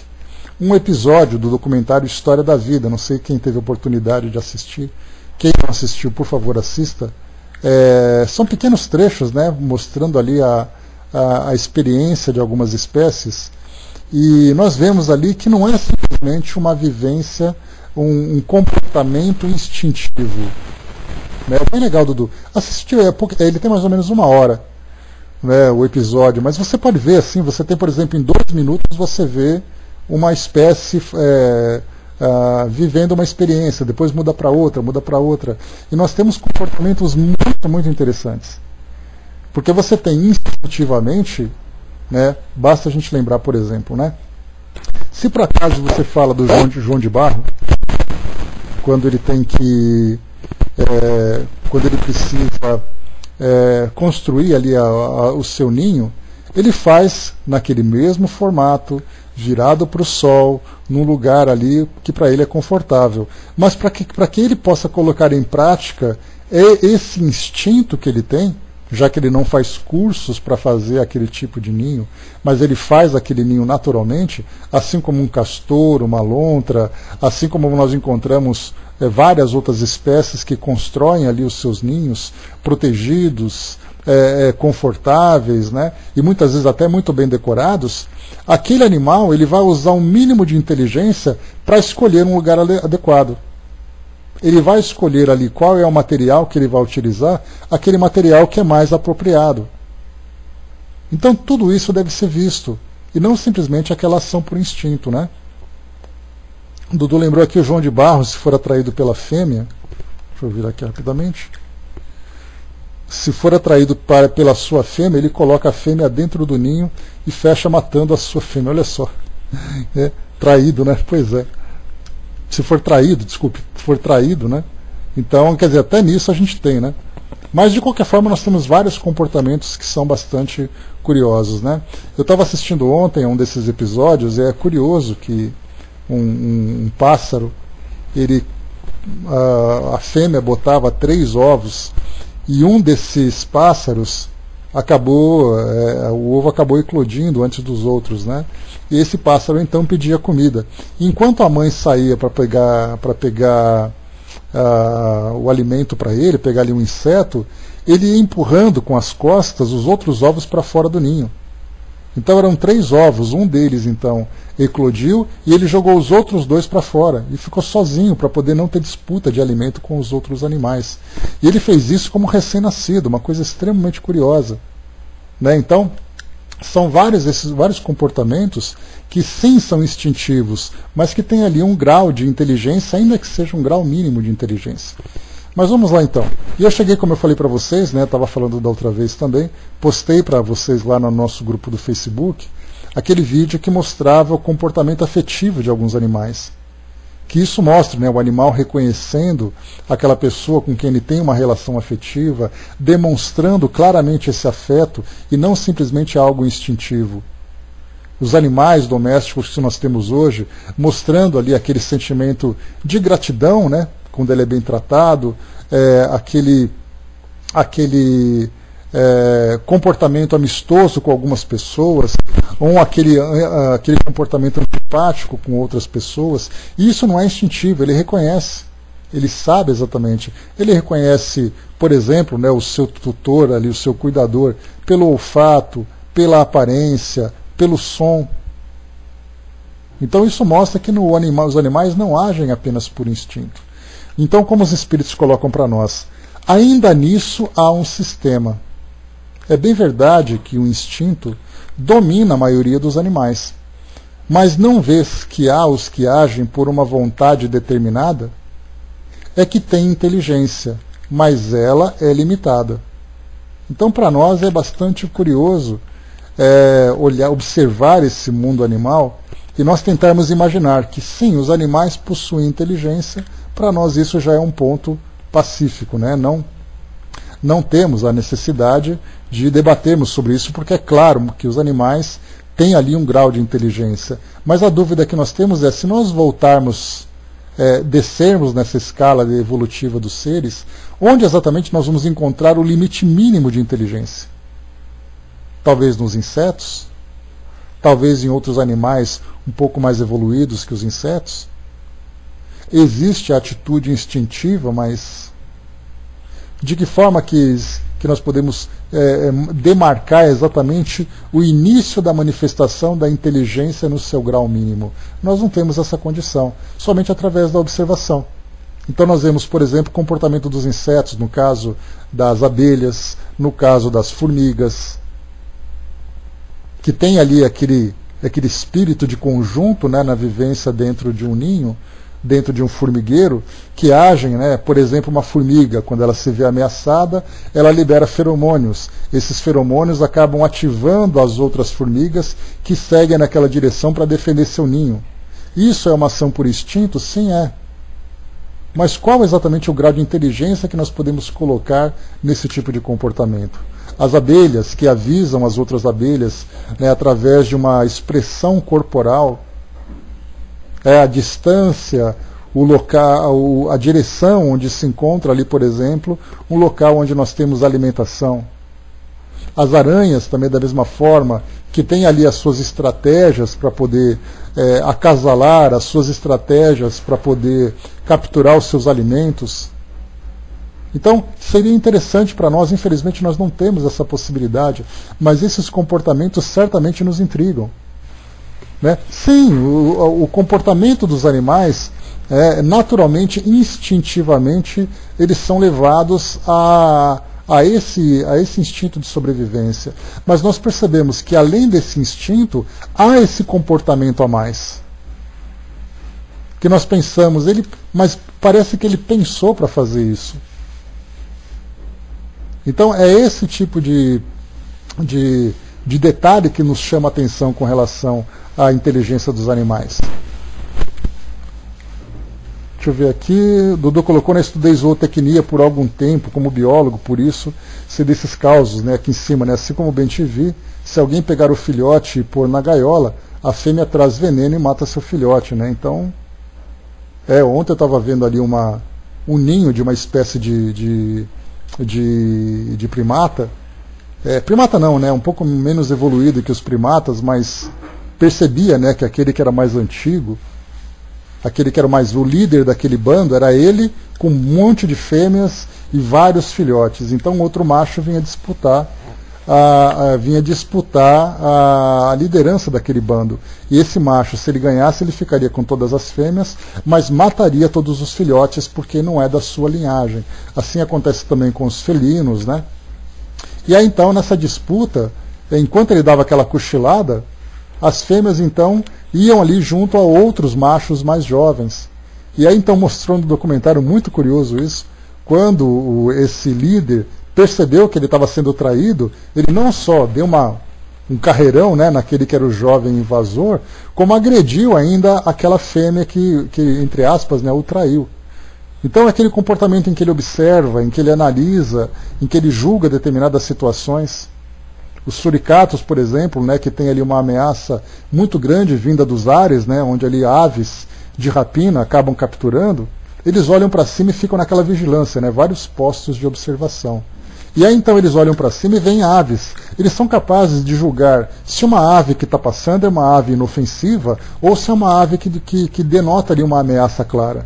um episódio do documentário História da Vida. Não sei quem teve a oportunidade de assistir. Quem não assistiu, por favor, assista. São pequenos trechos, né, mostrando ali a experiência de algumas espécies. E nós vemos ali que não é simplesmente uma vivência, um comportamento instintivo. É bem legal, Dudu. Assistir, ele tem mais ou menos 1 hora, né, o episódio, mas você pode ver assim, você tem, por exemplo, em 2 minutos você vê uma espécie vivendo uma experiência, depois muda para outra. E nós temos comportamentos muito, muito interessantes. Porque você tem instintivamente, né, basta a gente lembrar, por exemplo, né, se por acaso você fala do João de Barro, quando ele tem que quando ele precisa construir ali o seu ninho, ele faz naquele mesmo formato, virado para o sol, num lugar ali que para ele é confortável. Mas para que ele possa colocar em prática esse instinto que ele tem, já que ele não faz cursos para fazer aquele tipo de ninho, mas ele faz aquele ninho naturalmente, assim como um castor, uma lontra, assim como nós encontramos várias outras espécies que constroem ali os seus ninhos protegidos, confortáveis, né, e muitas vezes até muito bem decorados. Aquele animal ele vai usar um mínimo de inteligência para escolher um lugar adequado. Ele vai escolher ali qual é o material que ele vai utilizar, aquele material que é mais apropriado. Então tudo isso deve ser visto, e não simplesmente aquela ação por instinto, né? O Dudu lembrou aqui o João de Barro, se for atraído pela fêmea, deixa eu vir aqui rapidamente, se for atraído pela sua fêmea, ele coloca a fêmea dentro do ninho e fecha matando a sua fêmea. Olha só, traído, né? Pois é. Se for traído, né? Então, quer dizer, até nisso a gente tem, né? Mas, de qualquer forma, nós temos vários comportamentos que são bastante curiosos, né? Eu estava assistindo ontem a um desses episódios, e é curioso que um pássaro, a fêmea botava 3 ovos, e um desses pássaros o ovo acabou eclodindo antes dos outros, né? E esse pássaro então pedia comida. Enquanto a mãe saía para pegar o alimento para ele, pegar ali um inseto, ele ia empurrando com as costas os outros ovos para fora do ninho. Então eram 3 ovos, um deles então eclodiu e ele jogou os outros 2 para fora e ficou sozinho para poder não ter disputa de alimento com os outros animais. E ele fez isso como recém-nascido, uma coisa extremamente curiosa, né? Então são vários comportamentos que sim são instintivos, mas que têm ali um grau de inteligência, ainda que seja um grau mínimo de inteligência. Mas vamos lá então. E eu cheguei, como eu falei para vocês, né, estava falando da outra vez também, postei para vocês lá no nosso grupo do Facebook, aquele vídeo que mostrava o comportamento afetivo de alguns animais. Que isso mostra, né, o animal reconhecendo aquela pessoa com quem ele tem uma relação afetiva, demonstrando claramente esse afeto e não simplesmente algo instintivo. Os animais domésticos que nós temos hoje, mostrando ali aquele sentimento de gratidão, né, quando ele é bem tratado, aquele comportamento amistoso com algumas pessoas, ou aquele comportamento antipático com outras pessoas. E isso não é instintivo, ele reconhece, ele sabe exatamente. Ele reconhece, por exemplo, né, o seu tutor ali, o seu cuidador, pelo olfato, pela aparência, pelo som. Então isso mostra que os animais não agem apenas por instinto. Então, como os espíritos colocam para nós, ainda nisso há um sistema. É bem verdade que o instinto domina a maioria dos animais, mas não vês que há os que agem por uma vontade determinada, é que tem inteligência, mas ela é limitada. Então, para nós é bastante curioso observar esse mundo animal e nós tentarmos imaginar que sim, os animais possuem inteligência. Para nós isso já é um ponto pacífico, né? Não temos a necessidade de debatermos sobre isso, porque é claro que os animais têm ali um grau de inteligência. Mas a dúvida que nós temos é, se nós voltarmos, descermos nessa escala evolutiva dos seres, onde exatamente nós vamos encontrar o limite mínimo de inteligência? Talvez nos insetos? Talvez em outros animais um pouco mais evoluídos que os insetos? Existe a atitude instintiva, mas de que forma que nós podemos demarcar exatamente o início da manifestação da inteligência no seu grau mínimo? Nós não temos essa condição, somente através da observação. Então nós vemos, por exemplo, o comportamento dos insetos, no caso das abelhas, no caso das formigas, que tem ali aquele espírito de conjunto, né, na vivência dentro de um ninho, dentro de um formigueiro, que agem, né, por exemplo, uma formiga, quando ela se vê ameaçada, ela libera feromônios. Esses feromônios acabam ativando as outras formigas que seguem naquela direção para defender seu ninho. Isso é uma ação por instinto? Sim, é. Mas qual exatamente o grau de inteligência que nós podemos colocar nesse tipo de comportamento? As abelhas que avisam as outras abelhas, né, através de uma expressão corporal, a distância, o local, a direção onde se encontra ali, por exemplo, um local onde nós temos alimentação. As aranhas também da mesma forma, que têm ali as suas estratégias para poder acasalar, as suas estratégias para poder capturar os seus alimentos. Então, seria interessante para nós, infelizmente nós não temos essa possibilidade, mas esses comportamentos certamente nos intrigam. Né? Sim, o comportamento dos animais, naturalmente, instintivamente, eles são levados a esse instinto de sobrevivência. Mas nós percebemos que, além desse instinto, há esse comportamento a mais. Que nós pensamos, mas parece que ele pensou para fazer isso. Então é esse tipo de detalhe que nos chama a atenção com relação à inteligência dos animais. Deixa eu ver aqui, Dudu colocou, né, estudei zootecnia por algum tempo como biólogo, por isso sei desses causos, né, aqui em cima, né, assim como bem te vi, se alguém pegar o filhote e pôr na gaiola, a fêmea traz veneno e mata seu filhote, né? Então, ontem eu estava vendo ali um ninho de uma espécie de primata, primata não, né, um pouco menos evoluído que os primatas, mas percebia, né, que aquele que era mais antigo, aquele que era o líder daquele bando, era ele com um monte de fêmeas e vários filhotes. Então outro macho vinha disputar a liderança daquele bando. E esse macho, se ele ganhasse, ele ficaria com todas as fêmeas, mas mataria todos os filhotes porque não é da sua linhagem. Assim acontece também com os felinos, né? E aí então, nessa disputa, enquanto ele dava aquela cochilada, as fêmeas então iam ali junto a outros machos mais jovens. E aí então mostrou no documentário, muito curioso isso, quando esse líder percebeu que ele estava sendo traído, ele não só deu um carreirão, né, naquele que era o jovem invasor, como agrediu ainda aquela fêmea que entre aspas, né, o traiu. Então aquele comportamento em que ele observa, em que ele analisa, em que ele julga determinadas situações. Os suricatos, por exemplo, né, que tem ali uma ameaça muito grande vinda dos ares, né, onde ali aves de rapina acabam capturando, eles olham para cima e ficam naquela vigilância, né, vários postos de observação. E aí então eles olham para cima e veem aves. Eles são capazes de julgar se uma ave que está passando é uma ave inofensiva ou se é uma ave que denota ali uma ameaça clara.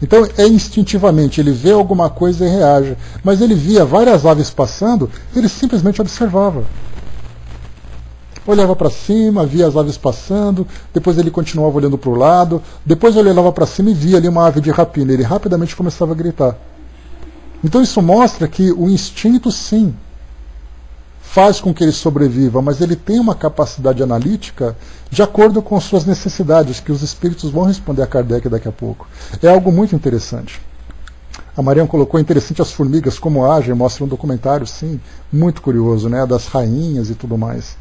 Então instintivamente, ele vê alguma coisa e reage. Mas ele via várias aves passando, ele simplesmente observava. Olhava para cima, via as aves passando, depois ele continuava olhando para o lado, depois ele olhava para cima e via ali uma ave de rapina. Ele rapidamente começava a gritar. Então isso mostra que o instinto, sim, faz com que ele sobreviva, mas ele tem uma capacidade analítica de acordo com suas necessidades, que os espíritos vão responder a Kardec daqui a pouco. É algo muito interessante. A Mariana colocou interessante as formigas, como agem, mostra um documentário, sim, muito curioso, né, das rainhas e tudo mais.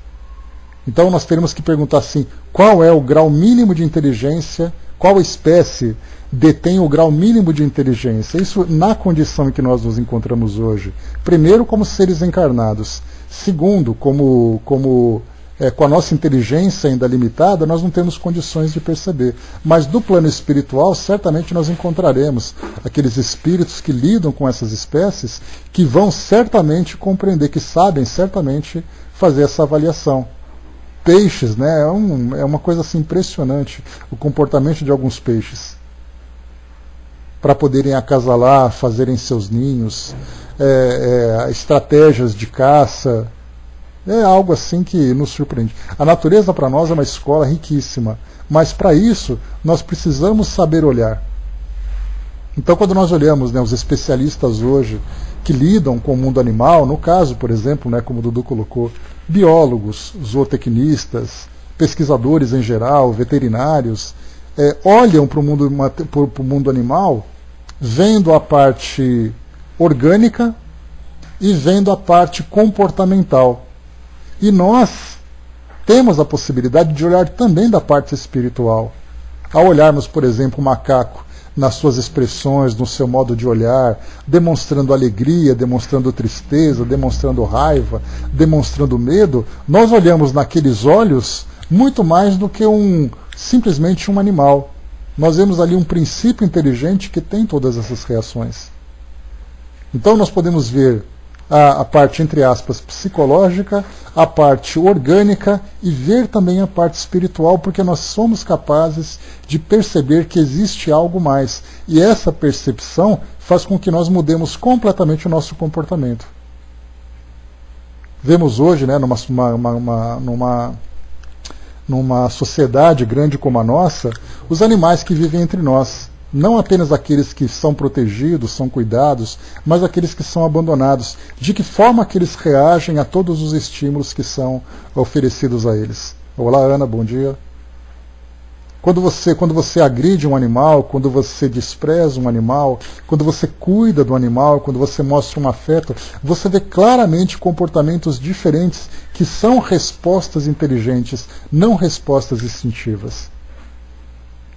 Então nós teremos que perguntar assim, qual é o grau mínimo de inteligência, qual espécie detém o grau mínimo de inteligência? Isso na condição em que nós nos encontramos hoje. Primeiro, como seres encarnados. Segundo, com a nossa inteligência ainda limitada, nós não temos condições de perceber. Mas do plano espiritual, certamente nós encontraremos aqueles espíritos que lidam com essas espécies, que vão certamente compreender, que sabem certamente fazer essa avaliação. Peixes, né? É uma coisa assim impressionante o comportamento de alguns peixes. Para poderem acasalar, fazerem seus ninhos, estratégias de caça. É algo assim que nos surpreende. A natureza para nós é uma escola riquíssima, mas para isso nós precisamos saber olhar. Então quando nós olhamos, né, os especialistas hoje que lidam com o mundo animal, no caso, por exemplo, né, como o Dudu colocou, biólogos, zootecnistas, pesquisadores em geral, veterinários, olham para o mundo animal vendo a parte orgânica e vendo a parte comportamental. E nós temos a possibilidade de olhar também da parte espiritual. Ao olharmos, por exemplo, o macaco nas suas expressões, no seu modo de olhar, demonstrando alegria, demonstrando tristeza, demonstrando raiva, demonstrando medo, nós olhamos naqueles olhos muito mais do que simplesmente um animal. Nós vemos ali um princípio inteligente que tem todas essas reações. Então nós podemos ver a parte, entre aspas, psicológica, a parte orgânica e ver também a parte espiritual, porque nós somos capazes de perceber que existe algo mais. E essa percepção faz com que nós mudemos completamente o nosso comportamento. Vemos hoje, né, numa sociedade grande como a nossa, os animais que vivem entre nós. Não apenas aqueles que são protegidos, são cuidados, mas aqueles que são abandonados. De que forma que eles reagem a todos os estímulos que são oferecidos a eles? Olá, Ana, bom dia. Quando você agride um animal, quando você despreza um animal, quando você cuida do animal, quando você mostra um afeto, você vê claramente comportamentos diferentes que são respostas inteligentes, não respostas instintivas.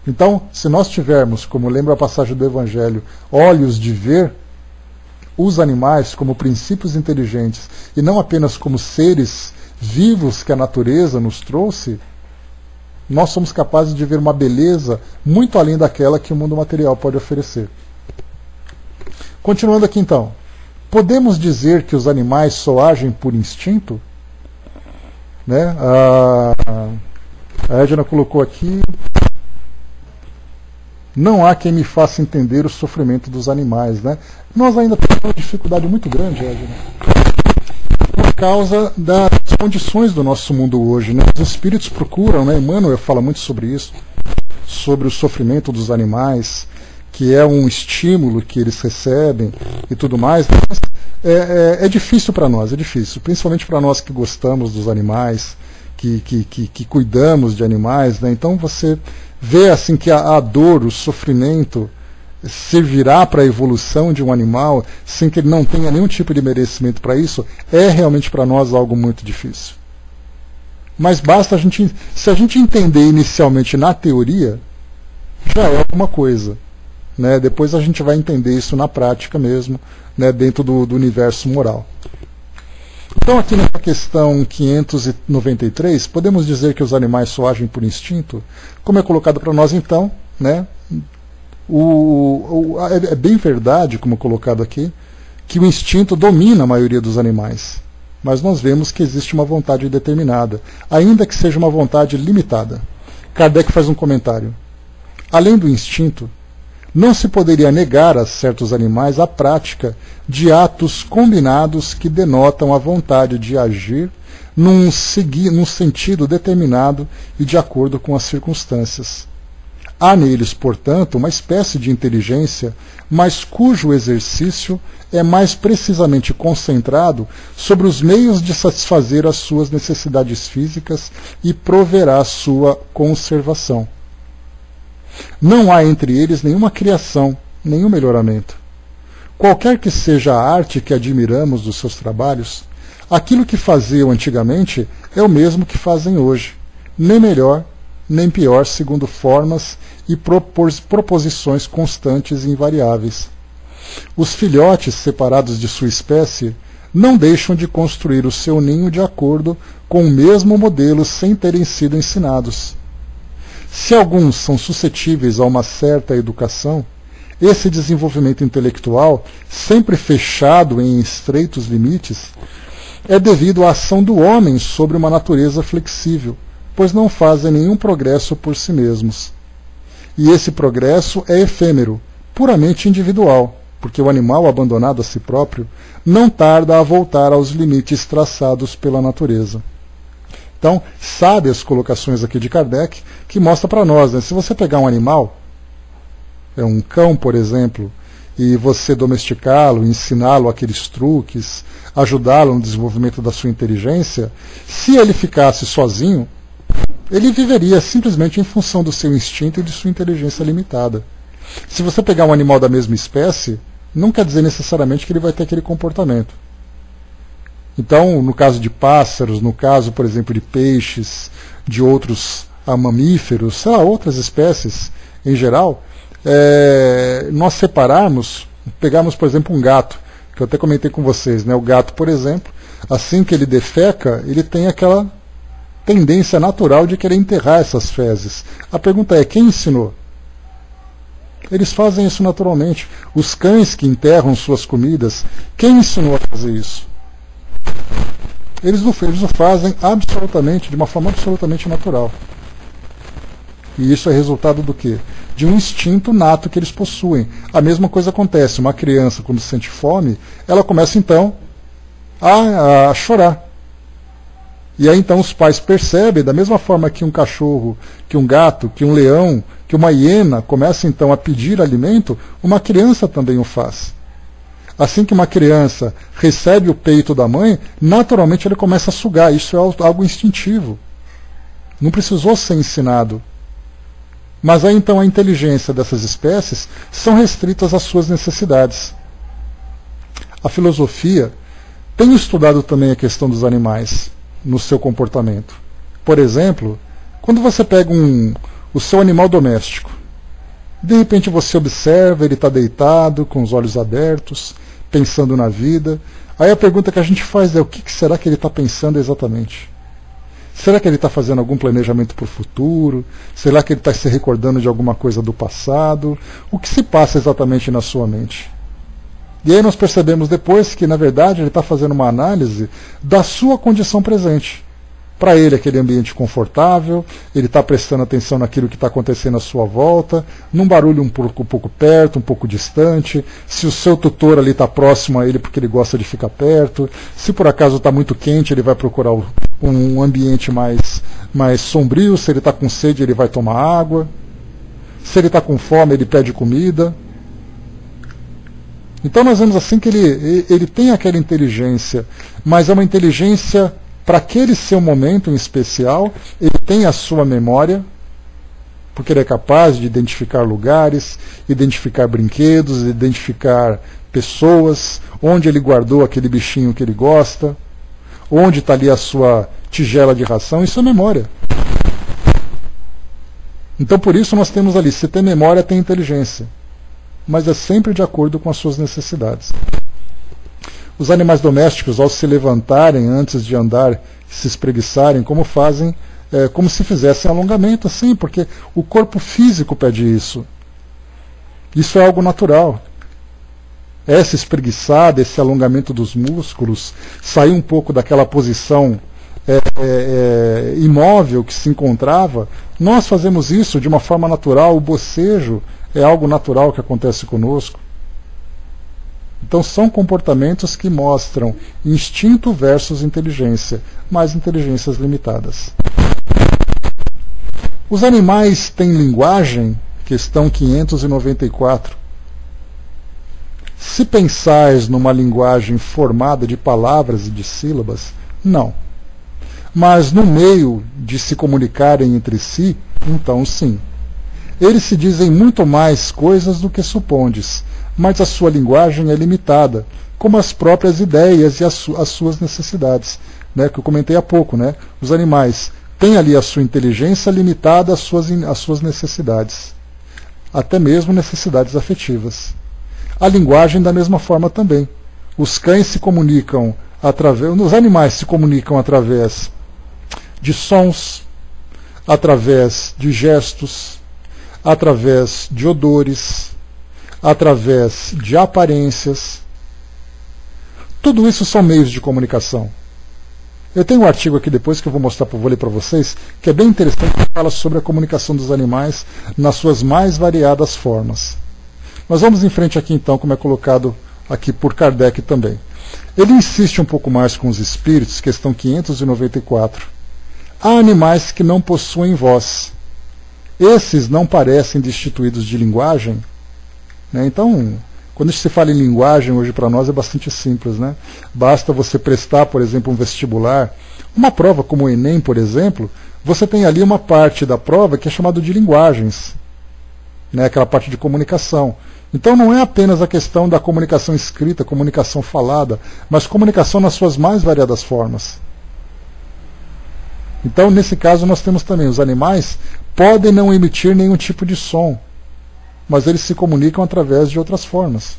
Então, se nós tivermos, como lembra a passagem do Evangelho, olhos de ver os animais como princípios inteligentes e não apenas como seres vivos que a natureza nos trouxe, nós somos capazes de ver uma beleza muito além daquela que o mundo material pode oferecer. Continuando aqui então, podemos dizer que os animais só agem por instinto? Né? A Edna colocou aqui: não há quem me faça entender o sofrimento dos animais. Né? Nós ainda temos uma dificuldade muito grande, Edna, por causa das condições do nosso mundo hoje. Né? Os espíritos procuram, né? Emmanuel fala muito sobre isso, sobre o sofrimento dos animais, que é um estímulo que eles recebem e tudo mais. Mas é difícil para nós, é difícil, principalmente para nós que gostamos dos animais, que cuidamos de animais. Né? Então você vê assim que a dor, o sofrimento servirá para a evolução de um animal sem que ele não tenha nenhum tipo de merecimento para isso, é realmente para nós algo muito difícil. Mas basta se a gente entender inicialmente na teoria, já é alguma coisa. Né? Depois a gente vai entender isso na prática mesmo, né? Dentro do universo moral. Então aqui na questão 593, podemos dizer que os animais só agem por instinto? Como é colocado para nós então, né? É bem verdade, como colocado aqui, que o instinto domina a maioria dos animais. Mas nós vemos que existe uma vontade determinada, ainda que seja uma vontade limitada. Kardec faz um comentário. Além do instinto, não se poderia negar a certos animais a prática de atos combinados que denotam a vontade de agir num sentido determinado e de acordo com as circunstâncias. Há neles, portanto, uma espécie de inteligência, mas cujo exercício é mais precisamente concentrado sobre os meios de satisfazer as suas necessidades físicas e proverá sua conservação. Não há entre eles nenhuma criação, nenhum melhoramento. Qualquer que seja a arte que admiramos dos seus trabalhos, aquilo que faziam antigamente é o mesmo que fazem hoje, nem melhor, nem pior, segundo formas e proposições constantes e invariáveis. Os filhotes separados de sua espécie não deixam de construir o seu ninho de acordo com o mesmo modelo sem terem sido ensinados. Se alguns são suscetíveis a uma certa educação, esse desenvolvimento intelectual, sempre fechado em estreitos limites, é devido à ação do homem sobre uma natureza flexível, pois não fazem nenhum progresso por si mesmos. E esse progresso é efêmero, puramente individual, porque o animal abandonado a si próprio não tarda a voltar aos limites traçados pela natureza. Então, sábias colocações aqui de Kardec, que mostra para nós, né, se você pegar um animal, um cão, por exemplo, e você domesticá-lo, ensiná-lo aqueles truques, ajudá-lo no desenvolvimento da sua inteligência, se ele ficasse sozinho, ele viveria simplesmente em função do seu instinto e de sua inteligência limitada. Se você pegar um animal da mesma espécie, não quer dizer necessariamente que ele vai ter aquele comportamento. Então, no caso de pássaros, no caso, por exemplo, de peixes, de outros mamíferos, sei lá, outras espécies em geral, nós separarmos, pegarmos, por exemplo, um gato, que eu até comentei com vocês, né? O gato, por exemplo, assim que ele defeca, ele tem aquela tendência natural de querer enterrar essas fezes. A pergunta é, quem ensinou? Eles fazem isso naturalmente. Os cães que enterram suas comidas, quem ensinou a fazer isso? Eles o fazem absolutamente, de uma forma absolutamente natural. E isso é resultado do quê? De um instinto nato que eles possuem. A mesma coisa acontece. Uma criança, quando sente fome, ela começa então a chorar. E aí então os pais percebem, da mesma forma que um cachorro, que um gato, que um leão, que uma hiena começa então a pedir alimento, uma criança também o faz. Assim que uma criança recebe o peito da mãe, naturalmente ele começa a sugar. Isso é algo instintivo. Não precisou ser ensinado. Mas aí então a inteligência dessas espécies são restritas às suas necessidades. A filosofia tem estudado também a questão dos animais no seu comportamento. Por exemplo, quando você pega o seu animal doméstico, de repente você observa, ele está deitado, com os olhos abertos, pensando na vida. Aí a pergunta que a gente faz é, o que será que ele está pensando exatamente? Será que ele está fazendo algum planejamento para o futuro? Será que ele está se recordando de alguma coisa do passado? O que se passa exatamente na sua mente? E aí nós percebemos depois que, na verdade, ele está fazendo uma análise da sua condição presente. Para ele, aquele ambiente confortável, ele está prestando atenção naquilo que está acontecendo à sua volta, num barulho um pouco perto, um pouco distante, se o seu tutor ali está próximo a ele porque ele gosta de ficar perto, se por acaso está muito quente, ele vai procurar um ambiente mais sombrio, se ele está com sede, ele vai tomar água, se ele está com fome, ele pede comida. Então nós vemos assim que ele tem aquela inteligência, mas é uma inteligência para aquele seu momento em especial. Ele tem a sua memória, porque ele é capaz de identificar lugares, identificar brinquedos, identificar pessoas, onde ele guardou aquele bichinho que ele gosta, onde está ali a sua tigela de ração. Isso é memória. Então por isso nós temos ali, se tem memória, tem inteligência, mas é sempre de acordo com as suas necessidades. Os animais domésticos, ao se levantarem antes de andar, se espreguiçarem, como fazem, como se fizessem alongamento, assim, porque o corpo físico pede isso. Isso é algo natural. Essa espreguiçada, esse alongamento dos músculos, sair um pouco daquela posição imóvel que se encontrava, nós fazemos isso de uma forma natural. O bocejo é algo natural que acontece conosco. Então são comportamentos que mostram instinto versus inteligência, mas inteligências limitadas. Os animais têm linguagem? questão 594. Se pensais numa linguagem formada de palavras e de sílabas, não. Mas no meio de se comunicarem entre si, então sim. Eles se dizem muito mais coisas do que supondes, mas a sua linguagem é limitada, como as próprias ideias e as suas necessidades, né, que eu comentei há pouco. Né? Os animais têm ali a sua inteligência limitada às suas necessidades, até mesmo necessidades afetivas. A linguagem da mesma forma também. Os cães se comunicam através, os animais se comunicam através de sons, através de gestos, através de odores, através de aparências. Tudo isso são meios de comunicação. Eu tenho um artigo aqui depois que eu vou ler para vocês, que é bem interessante, que fala sobre a comunicação dos animais nas suas mais variadas formas. Mas vamos em frente aqui então, como é colocado aqui por Kardec também. Ele insiste um pouco mais com os espíritos, questão 594. Há animais que não possuem voz. Esses não parecem destituídos de linguagem? Né? Então, quando se fala em linguagem, hoje para nós é bastante simples. Né? Basta você prestar, por exemplo, um vestibular, uma prova como o Enem, por exemplo, você tem ali uma parte da prova que é chamada de linguagens, né? Aquela parte de comunicação. Então não é apenas a questão da comunicação escrita, comunicação falada, mas comunicação nas suas mais variadas formas. Então, nesse caso, nós temos também os animais podem não emitir nenhum tipo de som, mas eles se comunicam através de outras formas.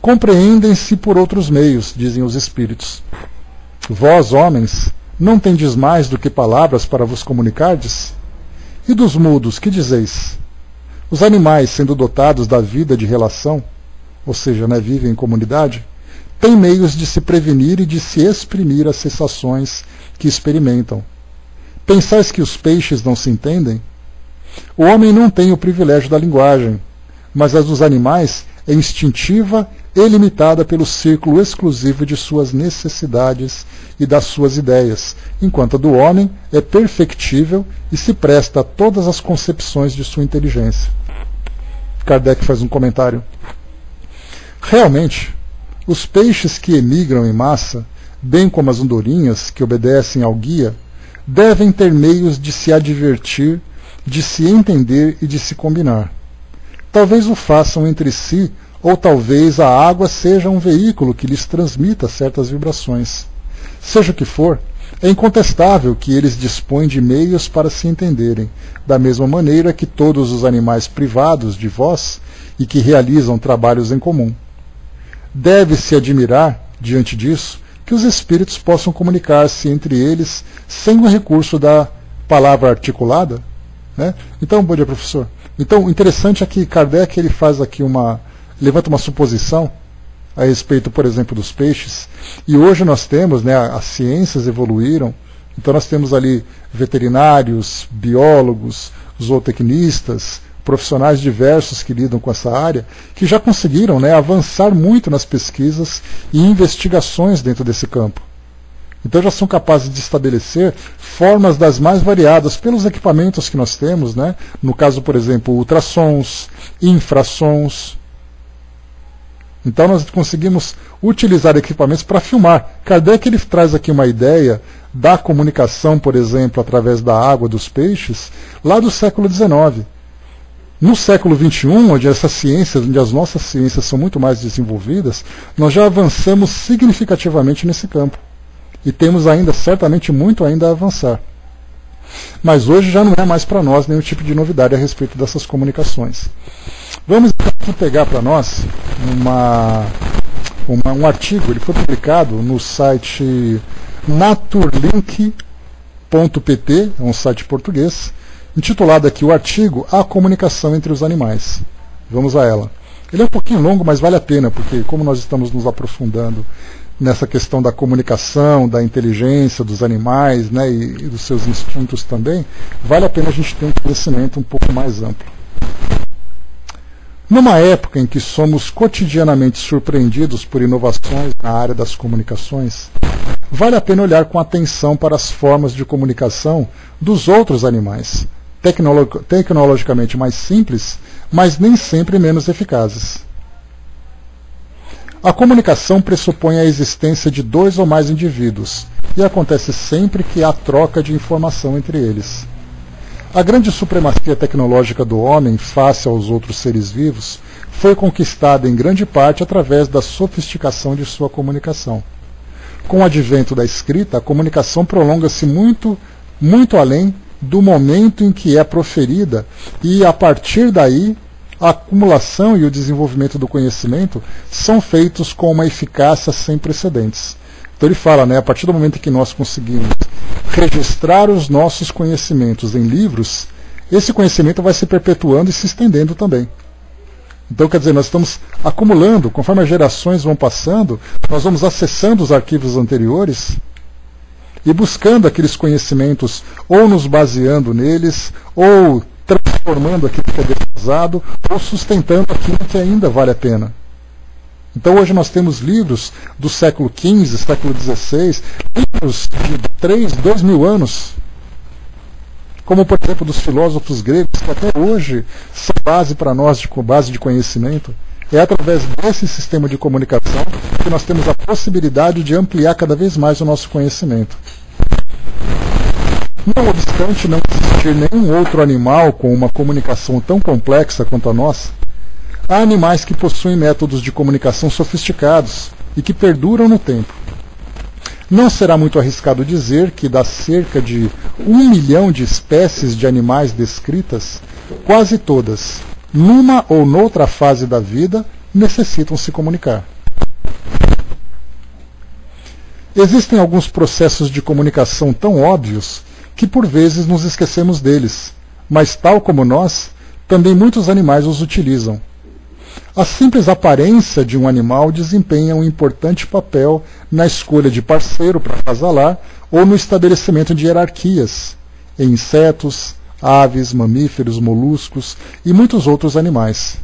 Compreendem-se por outros meios, dizem os espíritos. Vós, homens, não tendes mais do que palavras para vos comunicardes? E dos mudos, que dizeis? Os animais, sendo dotados da vida de relação, ou seja, né, vivem em comunidade, têm meios de se prevenir e de se exprimir as sensações que experimentam. Pensais que os peixes não se entendem? O homem não tem o privilégio da linguagem, mas a dos animais é instintiva e limitada pelo círculo exclusivo de suas necessidades e das suas ideias, enquanto a do homem é perfectível e se presta a todas as concepções de sua inteligência. Kardec faz um comentário. Realmente, os peixes que emigram em massa, bem como as andorinhas que obedecem ao guia, devem ter meios de se advertir, de se entender e de se combinar. Talvez o façam entre si, ou talvez a água seja um veículo que lhes transmita certas vibrações. Seja o que for, é incontestável que eles dispõem de meios para se entenderem, da mesma maneira que todos os animais privados de voz e que realizam trabalhos em comum. Deve-se admirar, diante disso, que os espíritos possam comunicar-se entre eles sem o recurso da palavra articulada. Né? Então, bom dia, professor. Então, o interessante é que Kardec ele faz aqui levanta uma suposição a respeito, por exemplo, dos peixes. E hoje nós temos, né, as ciências evoluíram, então nós temos ali veterinários, biólogos, zootecnistas, profissionais diversos que lidam com essa área, que já conseguiram, né, avançar muito nas pesquisas e investigações dentro desse campo. Então já são capazes de estabelecer formas das mais variadas pelos equipamentos que nós temos, né? No caso, por exemplo, ultrassons, infrassons. Então nós conseguimos utilizar equipamentos para filmar. Kardec ele traz aqui uma ideia da comunicação, por exemplo, através da água dos peixes, lá do século XIX. No século XXI, onde onde as nossas ciências são muito mais desenvolvidas, nós já avançamos significativamente nesse campo. E temos ainda, certamente, muito ainda a avançar. Mas hoje já não é mais para nós nenhum tipo de novidade a respeito dessas comunicações. Vamos então pegar para nós um artigo, ele foi publicado no site naturlink.pt, é um site português, intitulado aqui o artigo A Comunicação entre os Animais. Vamos a ela. Ele é um pouquinho longo, mas vale a pena, porque como nós estamos nos aprofundando nessa questão da comunicação, da inteligência dos animais, né, e dos seus instintos também, vale a pena a gente ter um conhecimento um pouco mais amplo. Numa época em que somos cotidianamente surpreendidos por inovações na área das comunicações, vale a pena olhar com atenção para as formas de comunicação dos outros animais, tecnologicamente mais simples, mas nem sempre menos eficazes. A comunicação pressupõe a existência de 2 ou mais indivíduos, e acontece sempre que há troca de informação entre eles. A grande supremacia tecnológica do homem face aos outros seres vivos foi conquistada em grande parte através da sofisticação de sua comunicação. Com o advento da escrita, a comunicação prolonga-se muito além do momento em que é proferida e, a partir daí, a acumulação e o desenvolvimento do conhecimento são feitos com uma eficácia sem precedentes. Então ele fala, a partir do momento em que nós conseguimos registrar os nossos conhecimentos em livros, esse conhecimento vai se perpetuando e se estendendo também. Então, quer dizer, nós estamos acumulando, conforme as gerações vão passando, nós vamos acessando os arquivos anteriores e buscando aqueles conhecimentos, ou nos baseando neles, ou transformando aquilo que é defasado, ou sustentando aquilo que ainda vale a pena. Então hoje nós temos livros do século XV, século XVI, livros de 2 mil anos, como por exemplo dos filósofos gregos, que até hoje são base para nós, base de conhecimento. É através desse sistema de comunicação que nós temos a possibilidade de ampliar cada vez mais o nosso conhecimento. Não obstante não existir nenhum outro animal com uma comunicação tão complexa quanto a nossa, há animais que possuem métodos de comunicação sofisticados e que perduram no tempo. Não será muito arriscado dizer que das cerca de 1 milhão de espécies de animais descritas, quase todas, numa ou noutra fase da vida, necessitam se comunicar. Existem alguns processos de comunicação tão óbvios que por vezes nos esquecemos deles, mas tal como nós, também muitos animais os utilizam. A simples aparência de um animal desempenha um importante papel na escolha de parceiro para acasalar ou no estabelecimento de hierarquias em insetos, aves, mamíferos, moluscos e muitos outros animais.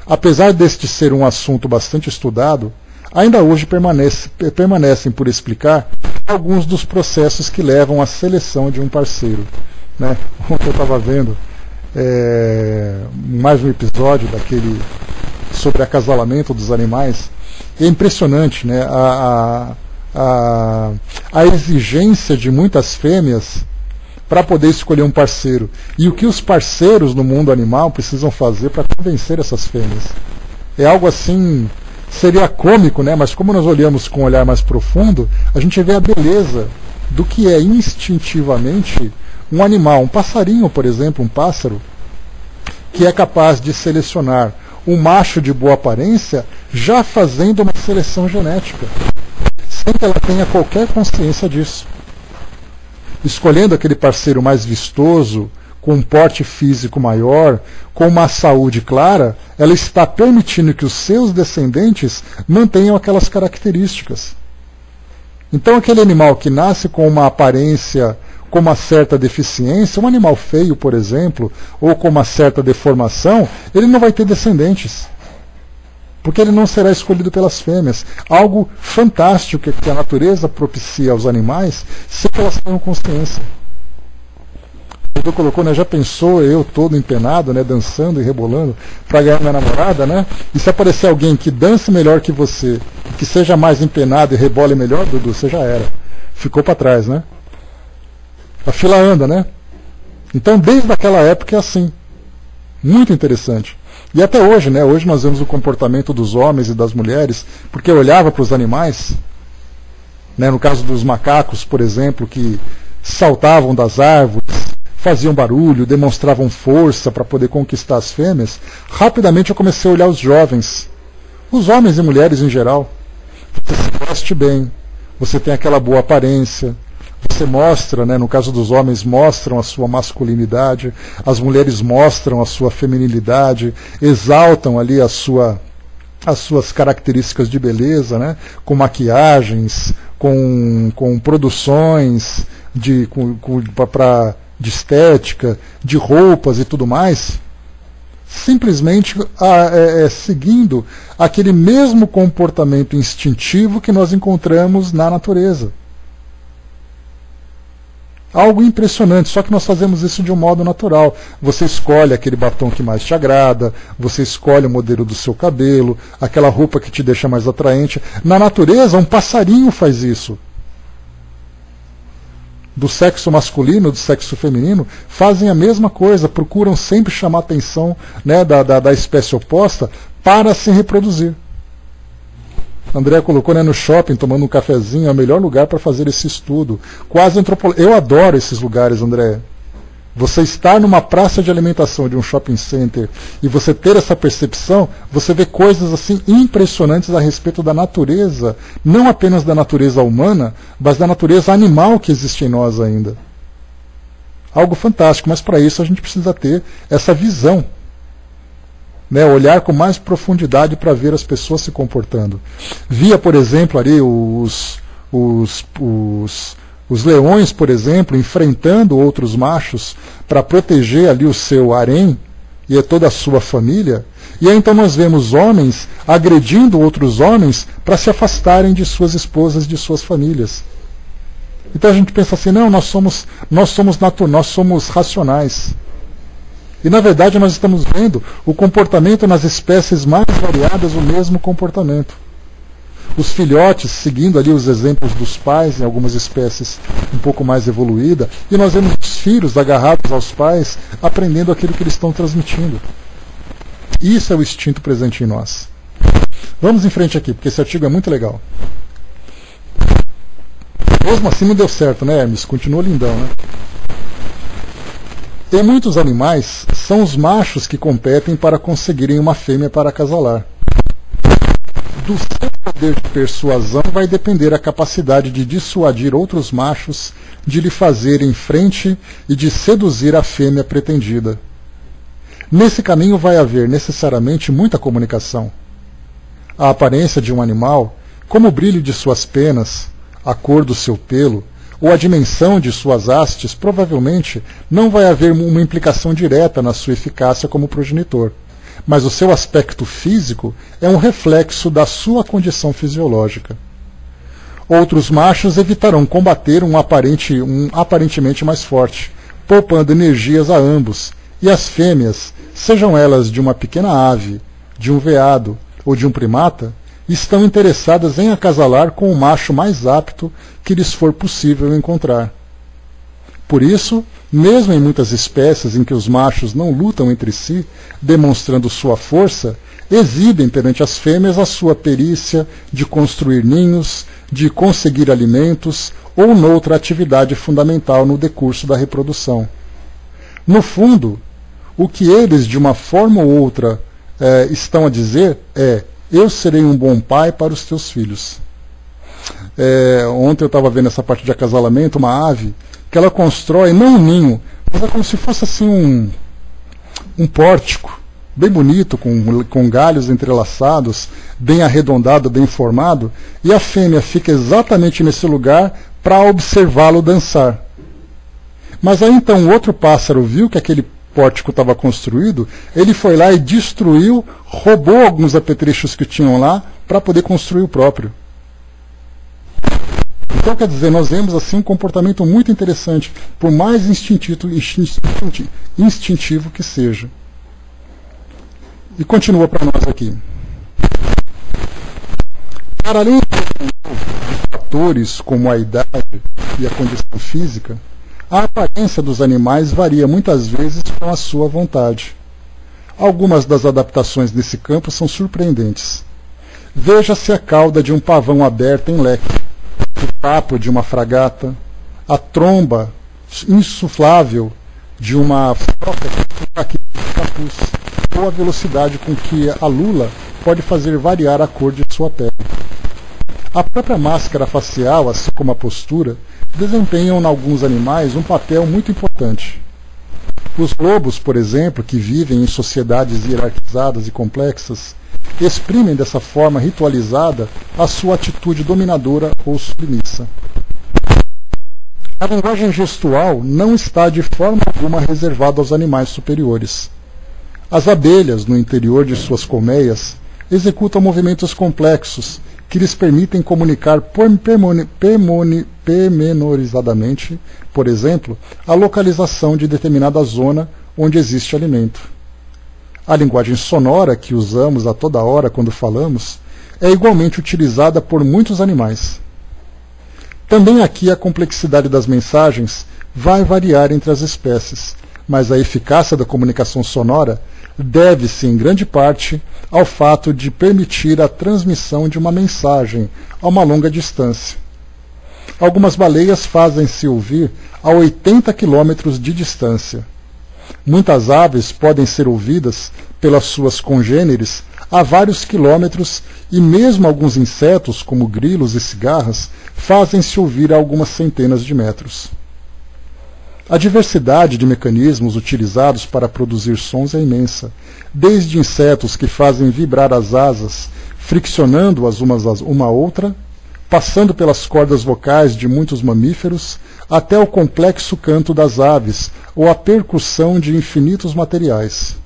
Apesar deste ser um assunto bastante estudado, ainda hoje permanecem por explicar alguns dos processos que levam à seleção de um parceiro. Ontem eu estava vendo mais um episódio daquele sobre acasalamento dos animais. É impressionante, a exigência de muitas fêmeas para poder escolher um parceiro. E o que os parceiros no mundo animal precisam fazer para convencer essas fêmeas. É algo assim, seria cômico, mas como nós olhamos com um olhar mais profundo, a gente vê a beleza do que é instintivamente um animal, um passarinho, por exemplo, um pássaro, que é capaz de selecionar um macho de boa aparência, já fazendo uma seleção genética, sem que ela tenha qualquer consciência disso. Escolhendo aquele parceiro mais vistoso, com um porte físico maior, com uma saúde clara, ela está permitindo que os seus descendentes mantenham aquelas características. Então aquele animal que nasce com uma aparência, com uma certa deficiência, um animal feio, por exemplo, ou com uma certa deformação, ele não vai ter descendentes. Porque ele não será escolhido pelas fêmeas. Algo fantástico que a natureza propicia aos animais, sem que elas tenham consciência. O Edu colocou, já pensou eu todo empenado, dançando e rebolando, para ganhar minha namorada, E se aparecer alguém que dance melhor que você, que seja mais empenado e rebole melhor, Dudu, você já era. Ficou para trás, A fila anda, Então, desde aquela época é assim. Muito interessante. E até hoje, Hoje nós vemos o comportamento dos homens e das mulheres, porque olhava para os animais, no caso dos macacos, por exemplo, que saltavam das árvores, faziam barulho, demonstravam força para poder conquistar as fêmeas, rapidamente eu comecei a olhar os jovens, os homens e mulheres em geral. Você se veste bem, você tem aquela boa aparência, você mostra, no caso dos homens, mostram a sua masculinidade, as mulheres mostram a sua feminilidade, exaltam ali as suas características de beleza, com maquiagens, com produções de estética, de roupas e tudo mais, simplesmente seguindo aquele mesmo comportamento instintivo que nós encontramos na natureza. Algo impressionante, só que nós fazemos isso de um modo natural. Você escolhe aquele batom que mais te agrada, você escolhe o modelo do seu cabelo, aquela roupa que te deixa mais atraente. Na natureza, um passarinho faz isso. Do sexo masculino, do sexo feminino, fazem a mesma coisa, procuram sempre chamar a atenção, né, da espécie oposta para se reproduzir. André colocou, né, no shopping, tomando um cafezinho, é o melhor lugar para fazer esse estudo. Quase antropológico. Eu adoro esses lugares, André. Você estar numa praça de alimentação de um shopping center e você ter essa percepção, você vê coisas assim impressionantes a respeito da natureza, não apenas da natureza humana, mas da natureza animal que existe em nós ainda. Algo fantástico, mas para isso a gente precisa ter essa visão. Né, olhar com mais profundidade para ver as pessoas se comportando. Via, por exemplo, ali os leões, por exemplo, enfrentando outros machos para proteger ali o seu harém e toda a sua família. E aí então nós vemos homens agredindo outros homens para se afastarem de suas esposas, de suas famílias. Então a gente pensa assim, não, nós somos racionais. E na verdade nós estamos vendo o comportamento nas espécies mais variadas, o mesmo comportamento. Os filhotes seguindo ali os exemplos dos pais, em algumas espécies um pouco mais evoluídas, e nós vemos os filhos agarrados aos pais, aprendendo aquilo que eles estão transmitindo. Isso é o instinto presente em nós. Vamos em frente aqui, porque esse artigo é muito legal. Mesmo assim não deu certo, né, Hermes? Continua lindão, né? Em muitos animais, são os machos que competem para conseguirem uma fêmea para acasalar. Do seu poder de persuasão vai depender a capacidade de dissuadir outros machos de lhe fazerem frente e de seduzir a fêmea pretendida. Nesse caminho vai haver necessariamente muita comunicação. A aparência de um animal, como o brilho de suas penas, a cor do seu pelo, ou a dimensão de suas hastes, provavelmente não vai haver uma implicação direta na sua eficácia como progenitor, mas o seu aspecto físico é um reflexo da sua condição fisiológica. Outros machos evitarão combater um aparentemente mais forte, poupando energias a ambos, e as fêmeas, sejam elas de uma pequena ave, de um veado ou de um primata, estão interessadas em acasalar com o macho mais apto que lhes for possível encontrar. Por isso, mesmo em muitas espécies em que os machos não lutam entre si, demonstrando sua força, exibem perante as fêmeas a sua perícia de construir ninhos, de conseguir alimentos ou noutra atividade fundamental no decurso da reprodução. No fundo, o que eles, de uma forma ou outra, estão a dizer é: eu serei um bom pai para os teus filhos. Ontem eu estava vendo essa parte de acasalamento, uma ave, que ela constrói, não um ninho, mas é como se fosse assim um pórtico, bem bonito, com galhos entrelaçados, bem arredondado, bem formado, e a fêmea fica exatamente nesse lugar para observá-lo dançar. Mas aí então outro pássaro viu que aquele pórtico estava construído, ele foi lá e destruiu, roubou alguns apetrechos que tinham lá para poder construir o próprio. Então, quer dizer, nós vemos assim um comportamento muito interessante, por mais instintivo que seja. E continua para nós aqui. Para além de fatores como a idade e a condição física, a aparência dos animais varia muitas vezes com a sua vontade. Algumas das adaptações nesse campo são surpreendentes. Veja-se a cauda de um pavão aberta em leque, o papo de uma fragata, a tromba insuflável de uma foca de capuz, ou a velocidade com que a lula pode fazer variar a cor de sua pele. A própria máscara facial, assim como a postura, desempenham em alguns animais um papel muito importante. Os lobos, por exemplo, que vivem em sociedades hierarquizadas e complexas, exprimem dessa forma ritualizada a sua atitude dominadora ou submissa. A linguagem gestual não está de forma alguma reservada aos animais superiores. As abelhas, no interior de suas colmeias, executam movimentos complexos que lhes permitem comunicar pormenorizadamente, por exemplo, a localização de determinada zona onde existe alimento. A linguagem sonora que usamos a toda hora quando falamos é igualmente utilizada por muitos animais. Também aqui a complexidade das mensagens vai variar entre as espécies, mas a eficácia da comunicação sonora deve-se, em grande parte, ao fato de permitir a transmissão de uma mensagem a uma longa distância. Algumas baleias fazem-se ouvir a 80 quilômetros de distância. Muitas aves podem ser ouvidas pelas suas congêneres a vários quilômetros e mesmo alguns insetos, como grilos e cigarras, fazem-se ouvir a algumas centenas de metros. A diversidade de mecanismos utilizados para produzir sons é imensa, desde insetos que fazem vibrar as asas, friccionando-as uma a outra, passando pelas cordas vocais de muitos mamíferos, até o complexo canto das aves ou a percussão de infinitos materiais.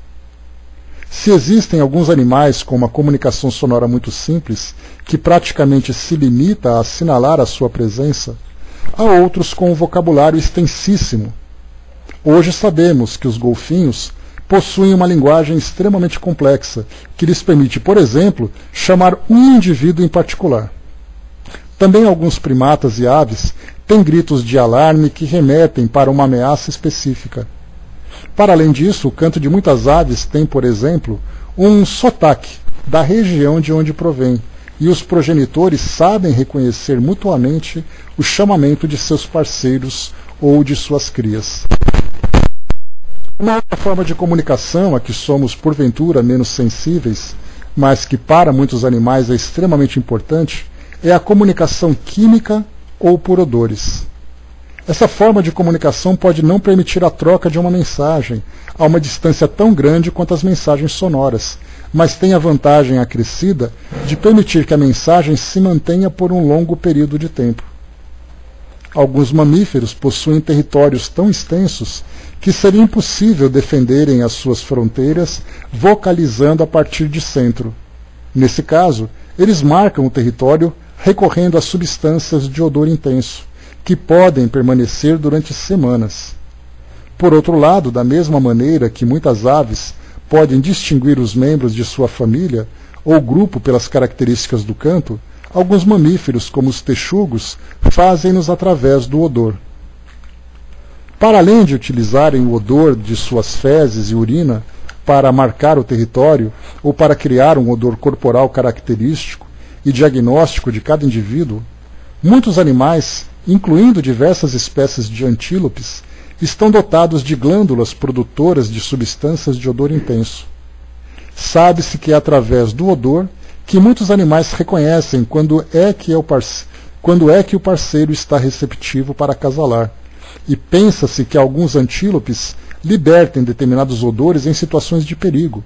Se existem alguns animais com uma comunicação sonora muito simples, que praticamente se limita a assinalar a sua presença, há outros com um vocabulário extensíssimo. Hoje sabemos que os golfinhos possuem uma linguagem extremamente complexa, que lhes permite, por exemplo, chamar um indivíduo em particular. Também alguns primatas e aves têm gritos de alarme que remetem para uma ameaça específica. Para além disso, o canto de muitas aves tem, por exemplo, um sotaque da região de onde provém, e os progenitores sabem reconhecer mutuamente o chamamento de seus parceiros ou de suas crias. Uma outra forma de comunicação a que somos, porventura, menos sensíveis, mas que para muitos animais é extremamente importante, é a comunicação química ou por odores. Essa forma de comunicação pode não permitir a troca de uma mensagem a uma distância tão grande quanto as mensagens sonoras, mas tem a vantagem acrescida de permitir que a mensagem se mantenha por um longo período de tempo. Alguns mamíferos possuem territórios tão extensos que seria impossível defenderem as suas fronteiras vocalizando a partir de centro. Nesse caso, eles marcam o território recorrendo a substâncias de odor intenso, que podem permanecer durante semanas. Por outro lado, da mesma maneira que muitas aves podem distinguir os membros de sua família ou grupo pelas características do canto, alguns mamíferos, como os texugos, fazem-nos através do odor. Para além de utilizarem o odor de suas fezes e urina para marcar o território ou para criar um odor corporal característico e diagnóstico de cada indivíduo, muitos animais, incluindo diversas espécies de antílopes, estão dotados de glândulas produtoras de substâncias de odor intenso. Sabe-se que é através do odor que muitos animais reconhecem quando é que o parceiro está receptivo para acasalar, e pensa-se que alguns antílopes libertem determinados odores em situações de perigo,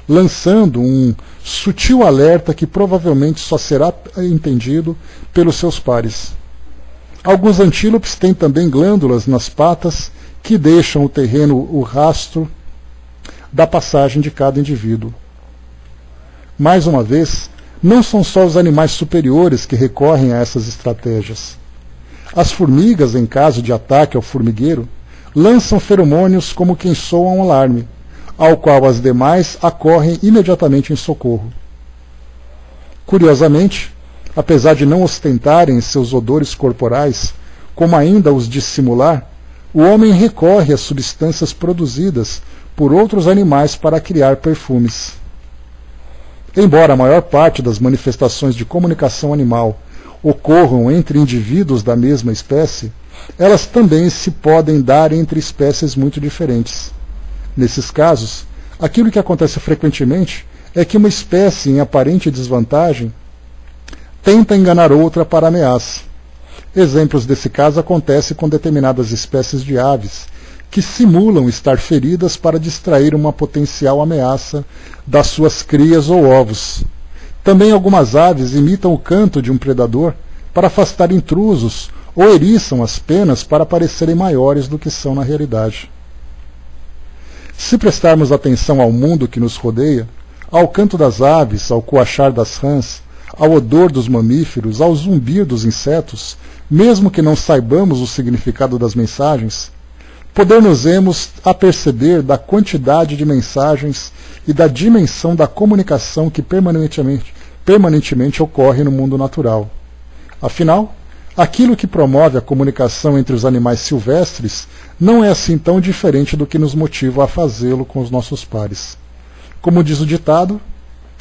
lançando um sutil alerta que provavelmente só será entendido pelos seus pares. Alguns antílopes têm também glândulas nas patas que deixam o terreno o rastro da passagem de cada indivíduo. Mais uma vez, não são só os animais superiores que recorrem a essas estratégias. As formigas, em caso de ataque ao formigueiro, lançam feromônios como quem soa um alarme, ao qual as demais acorrem imediatamente em socorro. Curiosamente, apesar de não ostentarem seus odores corporais, como ainda os dissimular, o homem recorre a substâncias produzidas por outros animais para criar perfumes. Embora a maior parte das manifestações de comunicação animal ocorram entre indivíduos da mesma espécie, elas também se podem dar entre espécies muito diferentes. Nesses casos, aquilo que acontece frequentemente é que uma espécie em aparente desvantagem tenta enganar outra para ameaça. Exemplos desse caso acontecem com determinadas espécies de aves, que simulam estar feridas para distrair uma potencial ameaça das suas crias ou ovos. Também algumas aves imitam o canto de um predador para afastar intrusos ou eriçam as penas para parecerem maiores do que são na realidade. Se prestarmos atenção ao mundo que nos rodeia, ao canto das aves, ao coachar das rãs, ao odor dos mamíferos, ao zumbir dos insetos, mesmo que não saibamos o significado das mensagens, poder-nos-emos a perceber da quantidade de mensagens e da dimensão da comunicação que permanentemente ocorre no mundo natural. Afinal, aquilo que promove a comunicação entre os animais silvestres não é assim tão diferente do que nos motiva a fazê-lo com os nossos pares. Como diz o ditado,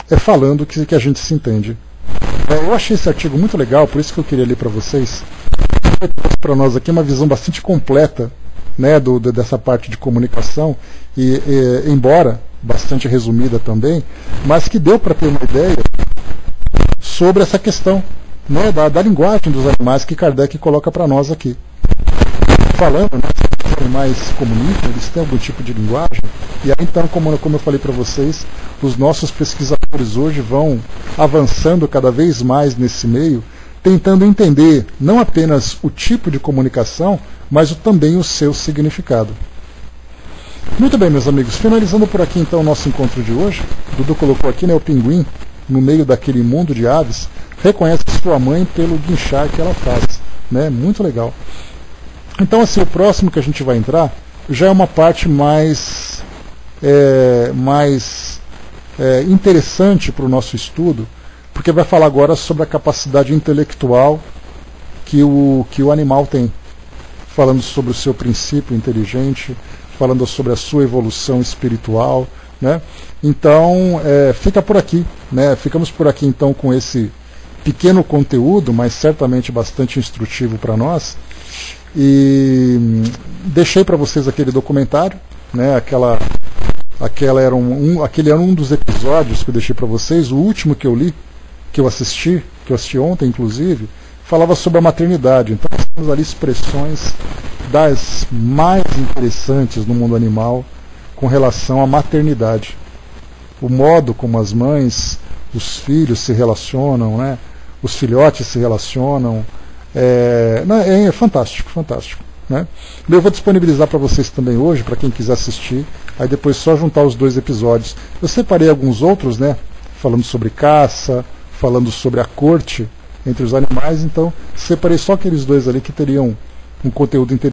é falando que a gente se entende. Eu achei esse artigo muito legal, por isso que eu queria ler para vocês. Para nós aqui uma visão bastante completa, né, dessa parte de comunicação, embora bastante resumida também, mas que deu para ter uma ideia sobre essa questão, né, da linguagem dos animais que Kardec coloca para nós aqui. Falando, né, se os animais comunicam, eles têm algum tipo de linguagem, e aí então, como eu falei para vocês, os nossos pesquisadores hoje vão avançando cada vez mais nesse meio, tentando entender não apenas o tipo de comunicação, mas também o seu significado. Muito bem, meus amigos, finalizando por aqui então o nosso encontro de hoje. Dudu colocou aqui, né, o pinguim no meio daquele mundo de aves, reconhece sua mãe pelo guinchar que ela faz, né? Muito legal. Então, assim, o próximo que a gente vai entrar já é uma parte mais interessante para o nosso estudo, porque vai falar agora sobre a capacidade intelectual que o animal tem, falando sobre o seu princípio inteligente, falando sobre a sua evolução espiritual, né? Então, fica por aqui, né? Ficamos por aqui então com esse pequeno conteúdo, mas certamente bastante instrutivo para nós. E deixei para vocês aquele documentário, né? Aquele era um dos episódios que eu deixei para vocês. O último que eu li, que eu assisti ontem, inclusive, falava sobre a maternidade. Então, nós temos ali expressões das mais interessantes no mundo animal com relação à maternidade. O modo como as mães, os filhos se relacionam, né? Os filhotes se relacionam. É fantástico, fantástico, né? Eu vou disponibilizar para vocês também hoje, para quem quiser assistir, aí depois só juntar os dois episódios. Eu separei alguns outros, né? Falando sobre caça, falando sobre a corte entre os animais, então separei só aqueles dois ali que teriam um conteúdo interessante.